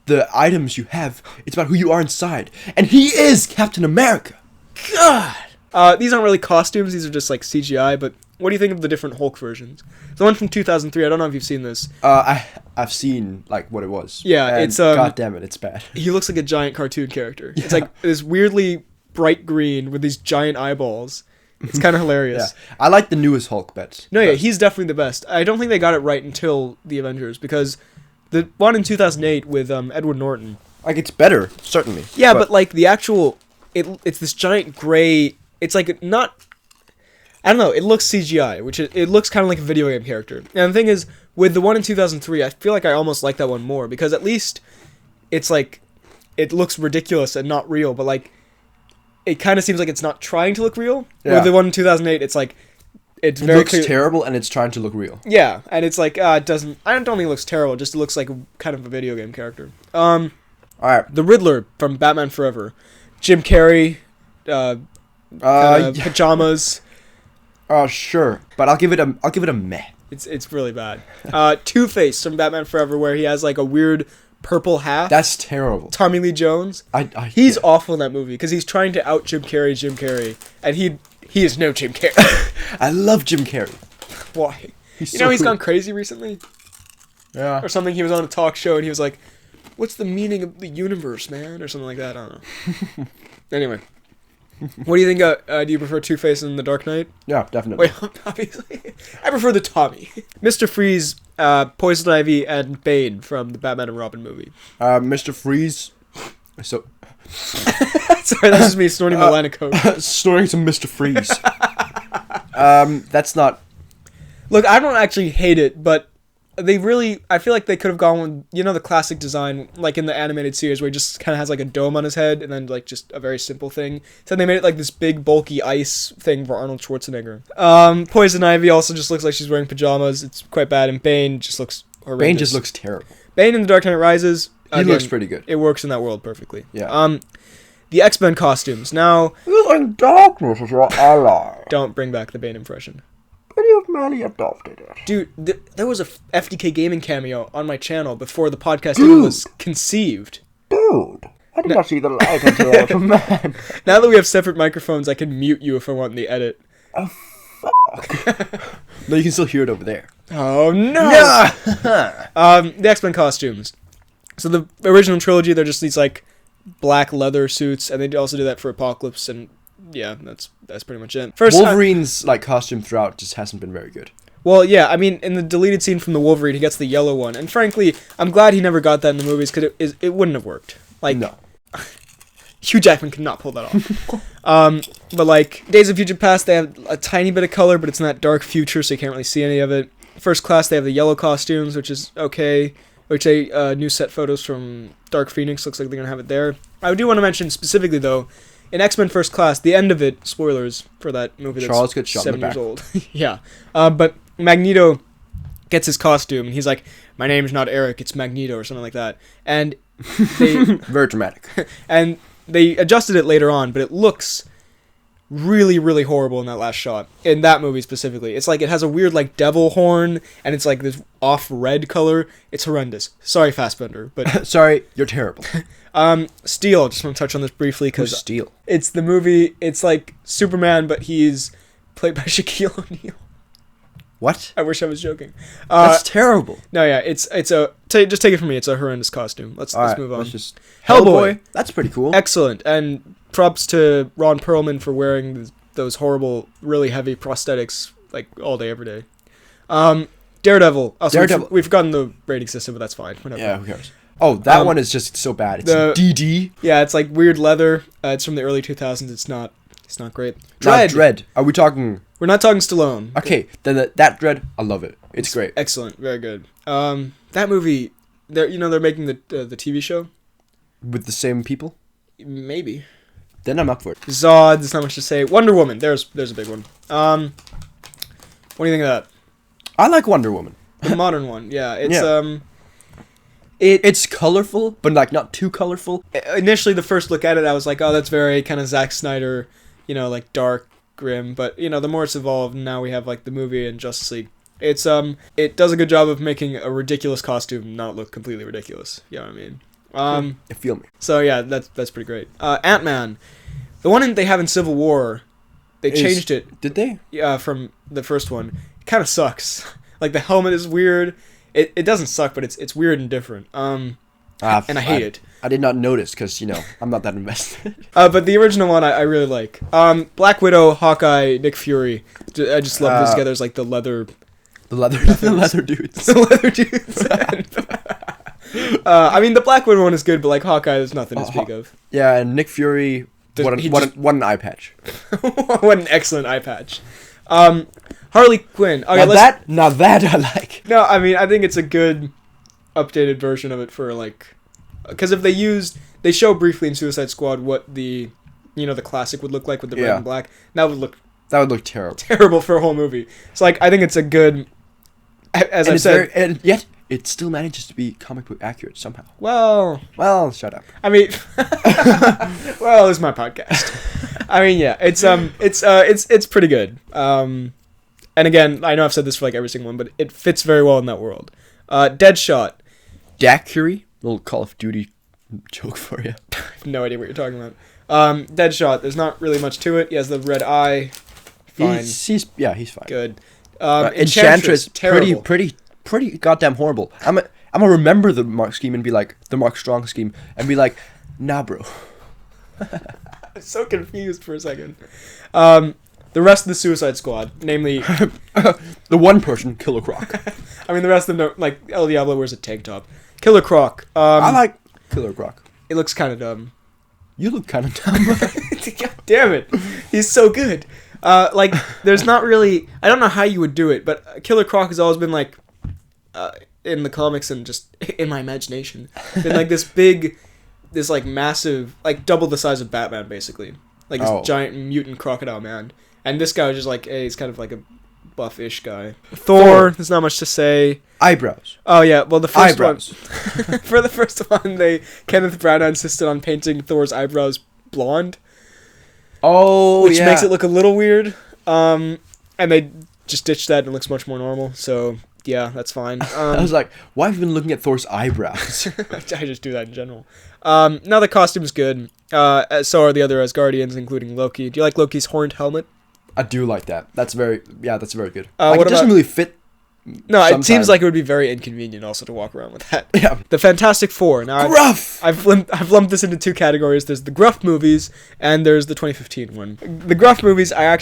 the items you have; it's about who you are inside, and he is Captain America. God. These aren't really costumes; these are just like CGI. But what do you think of the different Hulk versions? The one from 2003. I don't know if you've seen this. I've seen like what it was. Yeah, and it's God damn it, it's bad. He looks like a giant cartoon character. Yeah. It's like this weirdly bright green with these giant eyeballs. It's kind of hilarious. Yeah, I like the newest Hulk bets. No, yeah, he's definitely the best. I don't think they got it right until the Avengers, because the one in 2008 with Edward Norton. Like, it's better, certainly. Yeah, but like the actual, it's this giant gray. It's like not. I don't know. It looks CGI, which it looks kind of like a video game character. And the thing is, with the one in 2003, I feel like I almost like that one more, because at least it's like it looks ridiculous and not real, but like it kind of seems like it's not trying to look real. Yeah. With the one in 2008, it's like it looks terrible and it's trying to look real. Yeah, and it's like it doesn't. I don't think it looks terrible. Just it looks like kind of a video game character. All right, the Riddler from Batman Forever, Jim Carrey, pajamas. Sure, but I'll give it a meh. It's really bad. Two-Face from Batman Forever, where he has like a weird purple hat. That's terrible. Tommy Lee Jones. He's awful in that movie because he's trying to out Jim Carrey, and he is no Jim Carrey. I love Jim Carrey. Why? He's gone crazy recently. Yeah. Or something. He was on a talk show and he was like, "What's the meaning of the universe, man?" Or something like that. I don't know. Anyway. What do you think? Do you prefer Two-Face in The Dark Knight? Yeah, definitely. Wait, obviously. I prefer the Tommy. Mr. Freeze, Poison Ivy, and Bane from the Batman and Robin movie. Mr. Freeze. So. Sorry, that's just me snorting my line of coke. Snorting some Mr. Freeze. That's not. Look, I don't actually hate it, but I feel like they could have gone with, the classic design, like in the animated series where he just kind of has like a dome on his head and then like just a very simple thing. So they made it like this big bulky ice thing for Arnold Schwarzenegger. Poison Ivy also just looks like she's wearing pajamas. It's quite bad. And Bane just looks horrendous. Bane just looks terrible. Bane in The Dark Knight Rises. He looks pretty good. It works in that world perfectly. Yeah. The X-Men costumes. Now... In darkness is your ally. Don't bring back the Bane impression. But you've merely adopted it. Dude, there was a FDK Gaming cameo on my channel before the podcast even was conceived. Dude, I did not see the light until I was a man. Now that we have separate microphones, I can mute you if I want in the edit. Oh, fuck. No, you can still hear it over there. Oh, no! The X-Men costumes. So the original trilogy, they're just these, like, black leather suits, and they also do that for Apocalypse, and... yeah, that's pretty much it. Wolverine's like costume throughout just hasn't been very good. Well, yeah, I mean, in the deleted scene from the Wolverine, he gets the yellow one, and frankly, I'm glad he never got that in the movies because it wouldn't have worked. Like, no. Hugh Jackman could not pull that off. But like Days of Future Past, they have a tiny bit of color, but it's in that dark future, so you can't really see any of it. First Class, they have the yellow costumes, which is okay. Which new set photos from Dark Phoenix, looks like they're gonna have it there. I do want to mention specifically though, in X-Men First Class, the end of it, spoilers for that movie that's Charles gets shot 7 in the years back. old. Yeah. But Magneto gets his costume, and he's like, my name's not Eric, it's Magneto, or something like that. And they... Very dramatic. And they adjusted it later on, but it looks really, really horrible in that last shot. In that movie specifically. It's like, it has a weird, like, devil horn, and it's like this off-red color. It's horrendous. Sorry, Fassbender, but... Sorry, you're terrible. Steel, just want to touch on this briefly, because... Who's Steel? It's the movie, it's like Superman, but he's played by Shaquille O'Neal. What? I wish I was joking. That's terrible. No, yeah, it's a... just take it from me, it's a horrendous costume. Let's move on. Let's just... Hellboy. That's pretty cool. Excellent, and props to Ron Perlman for wearing those horrible, really heavy prosthetics, like, all day, every day. Daredevil. Also, Daredevil. We've forgotten the rating system, but that's fine. Whatever. Yeah, who cares? Oh, that one is just so bad. It's DD. Yeah, it's like weird leather. It's from the early 2000s. It's not great. Dredd. Dredd. Are we talking... We're not talking Stallone. Okay, then that Dredd, I love it. It's great. Excellent. Very good. That movie, they're making the TV show? With the same people? Maybe. Then I'm up for it. Zod, there's not much to say. Wonder Woman, there's a big one. What do you think of that? I like Wonder Woman. The modern one, yeah. It's It's colorful, but like not too colorful. Initially, the first look at it, I was like, oh, that's very kind of Zack Snyder, like dark, grim. But the more it's evolved, now we have like the movie and Justice League. It's it does a good job of making a ridiculous costume not look completely ridiculous. You know what I mean? You feel me? So yeah, that's pretty great. Ant-Man, the one they have in Civil War, they changed it. Did they? Yeah, from the first one. It kind of sucks. Like the helmet is weird. It doesn't suck, but it's weird and different. And I hate it. I did not notice because I'm not that invested. But the original one I really like. Black Widow, Hawkeye, Nick Fury. I just love those together as like the leather dudes. The leather dudes. The leather dudes. I mean, the Black Widow one is good, but like Hawkeye, there's nothing to speak of. Yeah, and Nick Fury. What an eye patch. What an excellent eye patch. Harley Quinn. Okay, now that I like. No, I mean, I think it's a good updated version of it for like, because if they show briefly in Suicide Squad what the classic would look like with the red and black. That would look terrible. Terrible for a whole movie. So like, I think it's a good, as I said, and yet it still manages to be comic book accurate somehow. Well, shut up. I mean, well, it's my podcast. I mean, yeah, it's pretty good. And again, I know I've said this for like every single one, but it fits very well in that world. Deadshot. Daiquiri? Little Call of Duty joke for you. I have no idea what you're talking about. Deadshot. There's not really much to it. He has the red eye. Fine. He's fine. Good. Enchantress. Terrible. Pretty goddamn horrible. I'm gonna remember the Mark scheme and be like the Mark Strong scheme and be like, nah, bro. I'm so confused for a second. The rest of the Suicide Squad, namely... the one person, Killer Croc. I mean, the rest of them, like, El Diablo wears a tank top. Killer Croc. I like Killer Croc. It looks kind of dumb. You look kind of dumb. God damn it. He's so good. Like, there's not really... I don't know how you would do it, but Killer Croc has always been, like, in the comics and just in my imagination, been, like, this, like, massive... Like, double the size of Batman, basically. Like, this giant mutant crocodile man. And this guy was just like, hey, he's kind of like a buff-ish guy. Thor, there's not much to say. Eyebrows. Oh, yeah, well, the first eyebrows. one... For the first one, Kenneth Branagh insisted on painting Thor's eyebrows blonde. Oh, which makes it look a little weird. And they just ditched that and it looks much more normal, so... Yeah, that's fine. I was like, why have you been looking at Thor's eyebrows? I just do that in general. Now the costume's good. So are the other Asgardians, including Loki. Do you like Loki's horned helmet? I do like that. That's very good. It doesn't really fit. No, it seems like it would be very inconvenient also to walk around with that. Yeah. The Fantastic Four. Now, Gruff! I've lumped this into two categories. There's the Gruff movies, and there's the 2015 one. The Gruff movies, I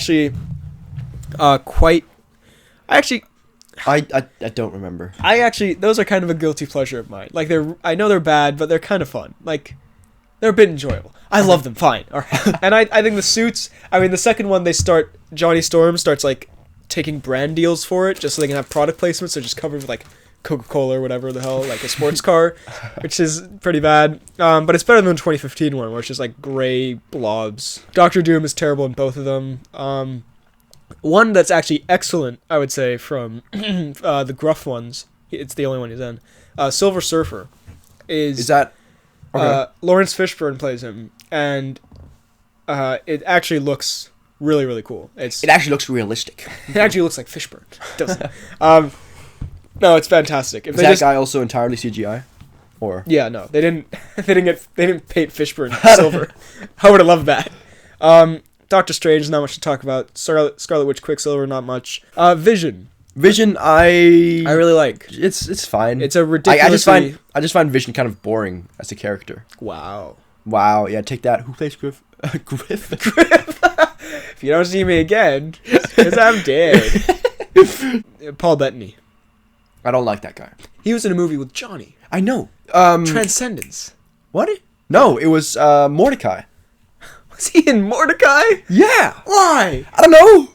don't remember. Those are kind of a guilty pleasure of mine. Like I know they're bad, but they're kind of fun. Like They're a bit enjoyable. I love them. Fine. All right. And I think the suits. I mean, the second one Johnny Storm starts like taking brand deals for it just so they can have product placements. They're just covered with like Coca-Cola or whatever the hell, like a sports car, which is pretty bad. But it's better than the 2015 one, where it's just like gray blobs. Doctor Doom is terrible in both of them. One that's actually excellent, I would say, from the gruff ones. It's the only one he's in. Silver Surfer is that okay. Lawrence Fishburne plays him, and it actually looks really, really cool. It actually looks realistic. It actually looks like Fishburne, doesn't it? No, it's fantastic. Is that guy also entirely CGI? Or yeah, no, they didn't paint Fishburne silver. I would have loved that. Doctor Strange, not much to talk about. Scarlet Witch, Quicksilver, not much. Vision, I really like. It's fine. It's a ridiculously. I just find Vision kind of boring as a character. Wow. Yeah, take that. Who plays Griff? Griff. If you don't see me again, because I'm dead. Paul Bettany. I don't like that guy. He was in a movie with Johnny. I know. Transcendence. What? No, it was Mordecai. Was he in Mordecai? Yeah. Why? I don't know.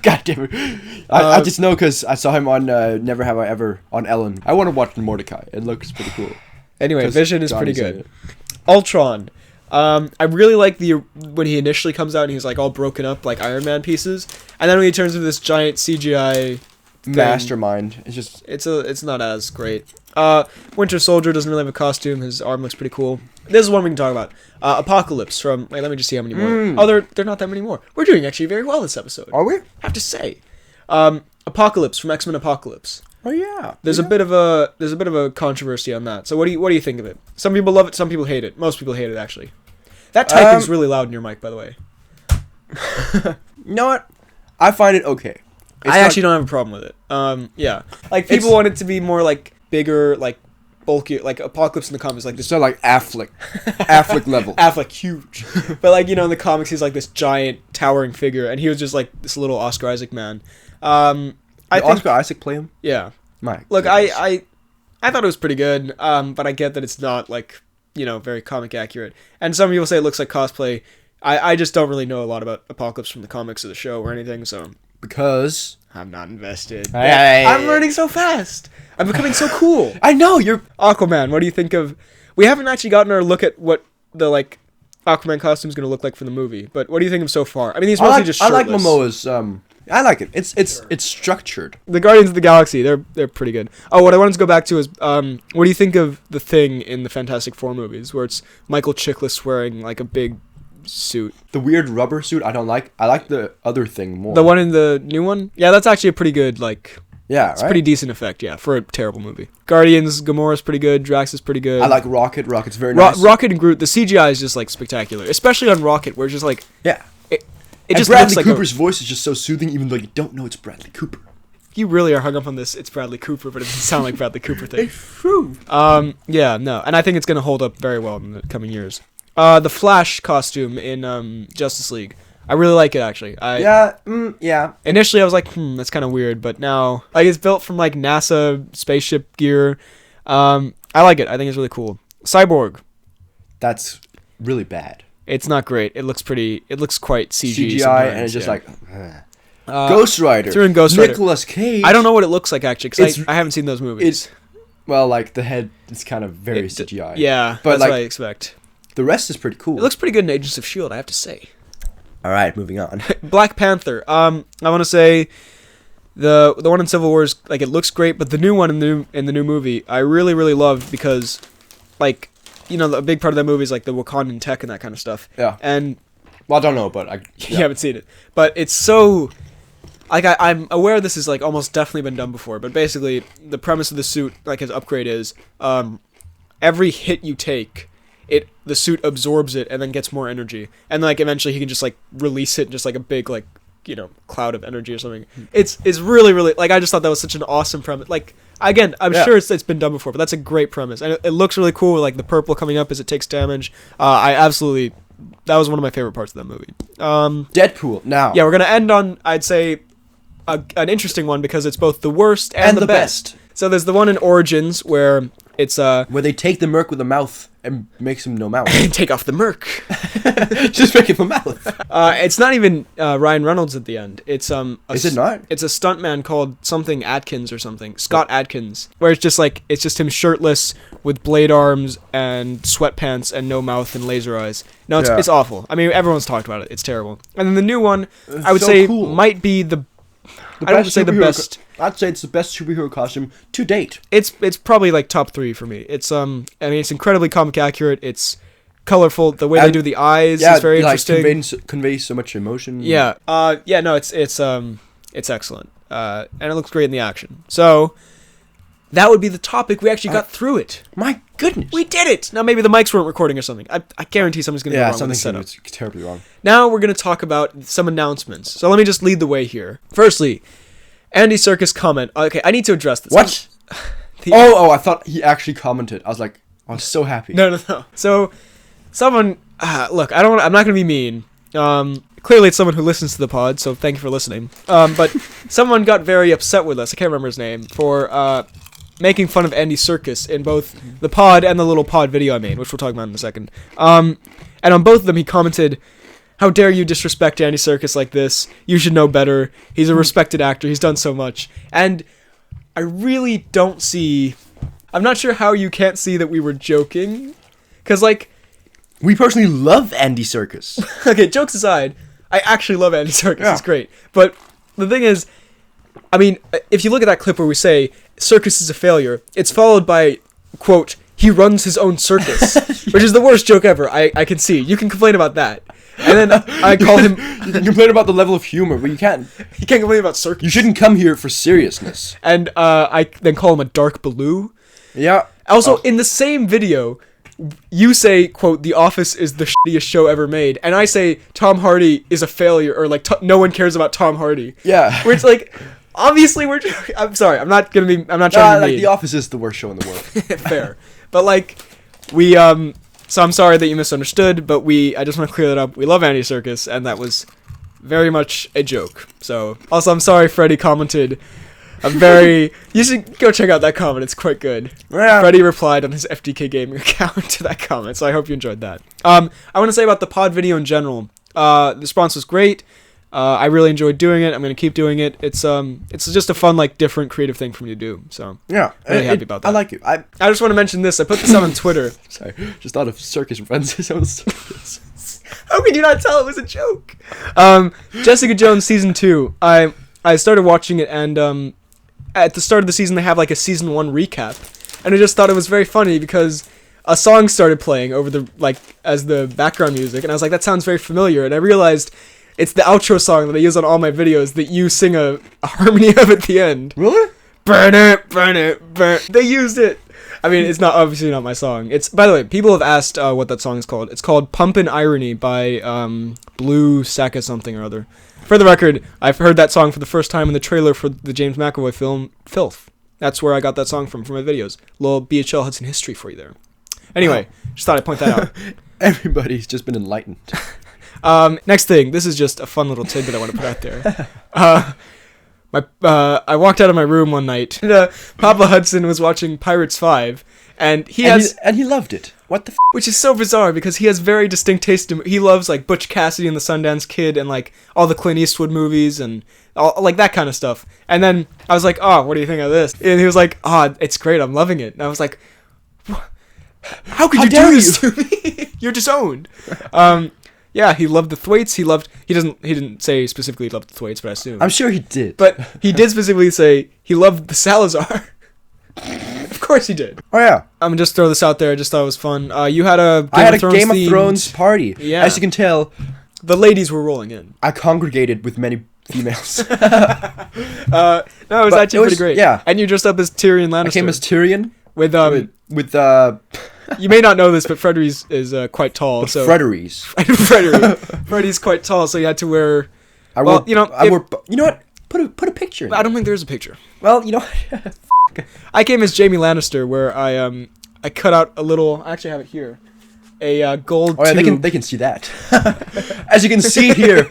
God damn it. I just know because I saw him on Never Have I Ever on Ellen. I want to watch Mordecai. It looks pretty cool. Anyway, Vision is pretty good. Ultron. I really like when he initially comes out and he's like all broken up like Iron Man pieces, and then when he turns into this giant CGI mastermind, it's not as great. Winter Soldier doesn't really have a costume. His arm looks pretty cool. This is one we can talk about. Apocalypse from. Wait, let me just see how many more. Oh, they're not that many more. We're doing actually very well this episode. Are we? I have to say. Apocalypse from X-Men Apocalypse. Oh yeah. There's a bit of a controversy on that. So what do you think of it? Some people love it. Some people hate it. Most people hate it actually. That typing's really loud in your mic, by the way. You know what? I find it okay. I actually don't have a problem with it. Yeah. Like, people want it to be more, like, bigger, like, bulkier, like, Apocalypse in the comics, like this. So, like, Affleck. Affleck level. Affleck, huge. But, like, you know, in the comics, he's, like, this giant, towering figure, and he was just, like, this little Oscar Isaac man. I think Oscar Isaac play him? Yeah. My Look, I thought it was pretty good, but I get that it's not, like, you know, very comic accurate. And some people say it looks like cosplay. I just don't really know a lot about Apocalypse from the comics or the show or anything, so... Because I'm not invested. Hey. I'm learning so fast. I'm becoming so cool. I know, you're... Aquaman, what do you think of... We haven't actually gotten our look at what the, like, Aquaman costume's going to look like for the movie, but what do you think of so far? I mean, he's mostly just shirtless. I like Momoa's... I like it. It's structured. The Guardians of the Galaxy, they're pretty good. Oh, what I wanted to go back to is, what do you think of the Thing in the Fantastic Four movies, where it's Michael Chiklis wearing, like, a big... suit. The weird rubber suit I don't like. I like the other Thing more. The one in the new one? Yeah, that's actually a pretty good, like... Yeah, it's a pretty decent effect, yeah, for a terrible movie. Guardians, Gamora's pretty good, Drax is pretty good. I like Rocket. Rocket's very nice. Rocket and Groot, the CGI is just, like, spectacular. Especially on Rocket, where it's just, like... Yeah. It and just Bradley looks like Cooper's voice is just so soothing, even though you don't know it's Bradley Cooper. You really are hung up on this, it's Bradley Cooper, but it doesn't sound like Bradley Cooper thing. It's true. Yeah, no, and I think it's going to hold up very well in the coming years. The Flash costume in Justice League. I really like it, actually. Yeah. Initially, I was like, that's kind of weird, but now, like, it's built from, like, NASA spaceship gear. I like it. I think it's really cool. Cyborg. That's really bad. It's not great. It looks quite CGI, and it's just like... Ghost Rider. Through in Ghost Rider. Nicolas Cage. I don't know what it looks like, actually, because I haven't seen those movies. Well, like, the head is kind of very CGI. Yeah, but that's like, what I expect. The rest is pretty cool. It looks pretty good in Agents of S.H.I.E.L.D., I have to say. All right, moving on. Black Panther. I want to say the one in Civil War is, like, it looks great, but the new one in the new movie, I really, really loved because, like, you know, a big part of that movie is, like, the Wakandan tech and that kind of stuff. Yeah. And... Well, I don't know, but You haven't seen it. But it's so... Like, I'm aware this has, like, almost definitely been done before, but basically, the premise of the suit, like, his upgrade is, every hit you take... the suit absorbs it and then gets more energy, and like eventually he can just like release it in just like a big, like, you know, cloud of energy or something. It's really, really, like, I just thought that was such an awesome premise. Like, again, I'm sure it's been done before, but that's a great premise, and it looks really cool with, like, the purple coming up as it takes damage. That was one of my favorite parts of that movie. Deadpool. Now, yeah, we're gonna end on, I'd say, an interesting one because it's both the worst and the best. So there's the one in Origins where it's where they take the Merc with the mouth and makes him no mouth. Take off the merc. Just make him no mouth. It's not even Ryan Reynolds at the end. It's Is it not? It's a stuntman called something Atkins or something. Scott Atkins. Where it's just him shirtless with blade arms and sweatpants and no mouth and laser eyes. No, it's awful. I mean, everyone's talked about it. It's terrible. And then the new one, I would say, might be the best. I'd say it's the best superhero costume to date. It's probably like top 3 for me. It's it's incredibly comic accurate. It's colorful. The way they do the eyes is very interesting. Conveys so much emotion. Yeah. No, it's excellent. And it looks great in the action. So that would be the topic. We actually got through it. My goodness. We did it. Now maybe the mics weren't recording or something. I guarantee something's going to go wrong with the setup. Something's terribly wrong. Now we're going to talk about some announcements. So let me just lead the way here. Firstly, Andy Serkis comment. Okay, I need to address this. What? I thought he actually commented. I was like, I was so happy. No. So, someone, look, I'm not going to be mean. Clearly it's someone who listens to the pod, so thank you for listening. But someone got very upset with us, I can't remember his name, for making fun of Andy Serkis in both the pod and the little pod video I made, which we'll talk about in a second. And on both of them he commented, "How dare you disrespect Andy Serkis like this? You should know better. He's a respected actor. He's done so much." And I really don't see... I'm not sure how you can't see that we were joking. Because, we personally love Andy Serkis. Okay, jokes aside, I actually love Andy Serkis. Yeah. He's great. But the thing is, I mean, if you look at that clip where we say, Serkis is a failure, it's followed by, quote, "He runs his own circus," which is the worst joke ever. I can see. You can complain about that. And then I call him... You can complain about the level of humor, but you can't complain about Serkis. You shouldn't come here for seriousness. And I then call him a dark blue. Yeah. Also, in the same video, you say, quote, "The Office is the shittiest show ever made," and I say Tom Hardy is a failure, or no one cares about Tom Hardy. Yeah. Which obviously we're... I'm sorry. I'm not trying to be mean. The Office is the worst show in the world. Fair. But we So I'm sorry that you misunderstood, but I just want to clear that up. We love Andy Serkis, and that was very much a joke. So, also, I'm sorry Freddie commented. You should go check out that comment. It's quite good. Yeah. Freddie replied on his FDK Gaming account to that comment, so I hope you enjoyed that. I want to say about the pod video in general. The response was great. I really enjoyed doing it. I'm going to keep doing it. It's just a fun, different creative thing for me to do. So yeah, I'm really happy about that. I like it. I just want to mention this. I put this on Twitter. Sorry, just thought of Serkis runs his own circus. How could you not tell it was a joke? Jessica Jones season 2. I started watching it, and at the start of the season they have a season 1 recap, and I just thought it was very funny because a song started playing over the as the background music, and I was like, that sounds very familiar, and I realized it's the outro song that I use on all my videos that you sing a harmony of at the end. Really? Burn it, burn it, burn. They used it. I mean, it's obviously not my song. It's, by the way, people have asked what that song is called. It's called Pumpin' Irony by Blue Saka something or other. For the record, I've heard that song for the first time in the trailer for the James McAvoy film Filth. That's where I got that song from for my videos. Little BHL Hudson history for you there. Anyway, just thought I'd point that out. Everybody's just been enlightened. Next thing, this is just a fun little tidbit I want to put out there. I walked out of my room one night, and Papa Hudson was watching Pirates 5, and he loved it. What the which is so bizarre, because he has very distinct taste. He loves, Butch Cassidy and the Sundance Kid, and, all the Clint Eastwood movies, and, all, that kind of stuff. And then I was like, "Oh, what do you think of this?" And he was like, "Oh, it's great, I'm loving it." And I was like, how could you do this to me? You're disowned. Yeah, he loved the Thwaites. He didn't say specifically he loved the Thwaites, but I assume. I'm sure he did. But he did specifically say he loved the Salazar. Of course he did. Oh yeah. I'm gonna just throw this out there. I just thought it was fun. You had a Game of Thrones party. Yeah. As you can tell, the ladies were rolling in. I congregated with many females. No, it was actually pretty great. Yeah. And you dressed up as Tyrion Lannister. I came as Tyrion with You may not know this, but Freddy's is quite tall. So Freddy's. Freddy's quite tall, so you had to wear. You know what? Put a picture in I don't think there's a picture. Well, you know. I came as Jaime Lannister, where I cut out a little. I actually have it here. A gold. Oh yeah, tube. they can see that. As you can see here,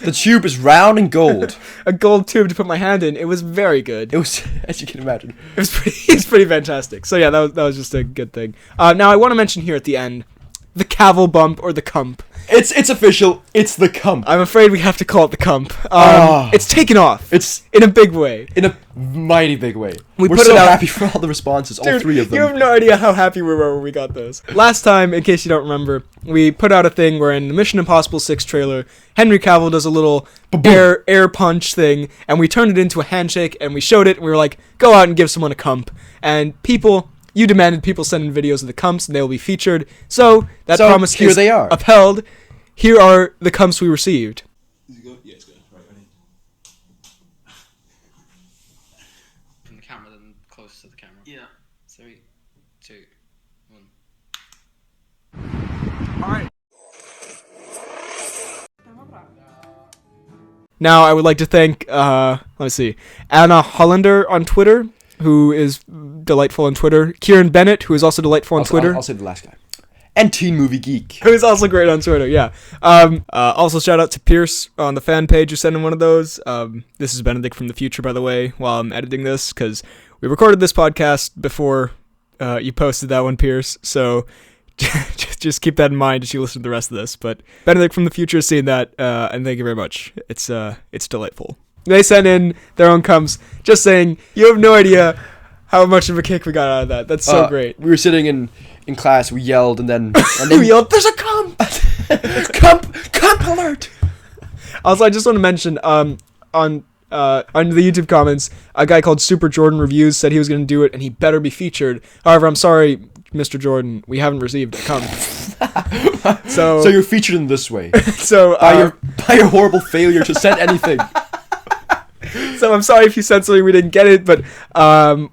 The tube is round and gold. A gold tube to put my hand in. It was very good. It was, as you can imagine. It's pretty fantastic. So yeah, that was just a good thing. Now I want to mention here at the end, the Cavill bump or the Cump. It's official. It's the Cump. I'm afraid we have to call it the Cump. It's taken off. It's in a big way. In a mighty big way. We're put so happy for all the responses, all 3 of them. You have no idea how happy we were when we got those. Last time, in case you don't remember, we put out a thing where in the Mission Impossible 6 trailer, Henry Cavill does a little air punch thing, and we turned it into a handshake, and we showed it, and we were like, go out and give someone a Cump. And you demanded people send in videos of the Cumps, and they will be featured. So that promise here is they are. upheld. Here are the Cumps we received. Is it go? Yeah, it's good. Right, ready? From the camera, then close to the camera. Yeah. 3, 2, 1. Alright. Now, I would like to thank, let's see, Anna Hollander on Twitter, who is delightful on Twitter. Kieran Bennett, who is also delightful on Twitter. I'll say the last guy. And Teen Movie Geek. Who is also great on Twitter, yeah. Also, shout out to Pierce on the fan page who sent in one of those. This is Benedict from the future, by the way, while I'm editing this, because we recorded this podcast before you posted that one, Pierce. So just keep that in mind as you listen to the rest of this. But Benedict from the future has seen that, and thank you very much. It's delightful. They sent in their own Cumps, just saying, you have no idea how much of a kick we got out of that. That's so great. We were sitting in class, we yelled, and then we yelled, there's a Cump! Cump alert! Also, I just want to mention, under the YouTube comments, a guy called Super Jordan Reviews said he was going to do it, and he better be featured. However, I'm sorry, Mr. Jordan, we haven't received a Cump. So you're featured in this way. So by your horrible failure to send anything. So I'm sorry if you said something we didn't get it, but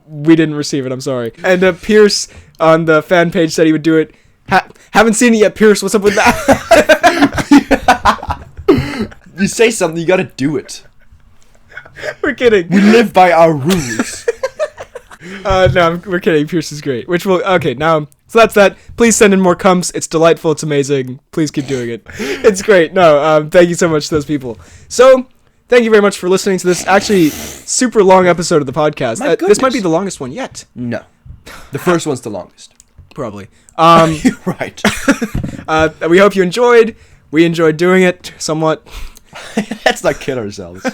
we didn't receive it. I'm sorry. And Pierce on the fan page said he would do it. Haven't seen it yet, Pierce. What's up with that? You say something, you gotta do it. We're kidding. We live by our rules. No, we're kidding. Pierce is great. Okay, now, so that's that. Please send in more Cumps. It's delightful. It's amazing. Please keep doing it. It's great. No, thank you so much to those people. So, thank you very much for listening to this actually super long episode of the podcast. This might be the longest one yet. No. The first one's the longest. Probably. You're right. We hope you enjoyed. We enjoyed doing it somewhat. Let's not kid ourselves.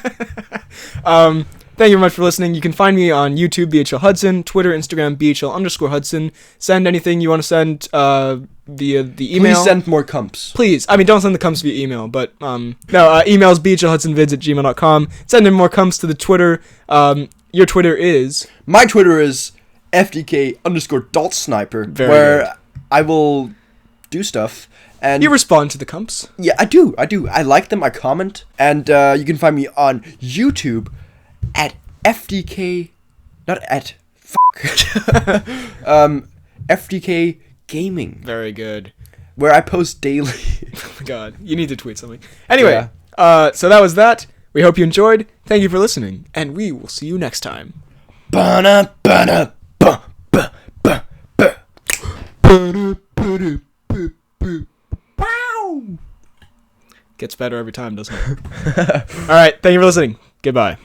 Thank you very much for listening. You can find me on YouTube, BHL Hudson, Twitter, Instagram, BHL_Hudson. Send anything you want to send via the email. Please send more Cumps. Please. I mean, don't send the Cumps via email, but emails bhlhudsonvids@gmail.com. Send in more Cumps to the Twitter. Your Twitter is? My Twitter is FDK_DaltSniper, where I will do stuff. And you respond to the Cumps? Yeah, I do. I like them. I comment. And you can find me on YouTube at FDK... Not at... FDK Gaming. Very good. Where I post daily. Oh my god. You need to tweet something. Anyway, so that was that. We hope you enjoyed. Thank you for listening. And we will see you next time. Gets better every time, doesn't it? Alright, thank you for listening. Goodbye.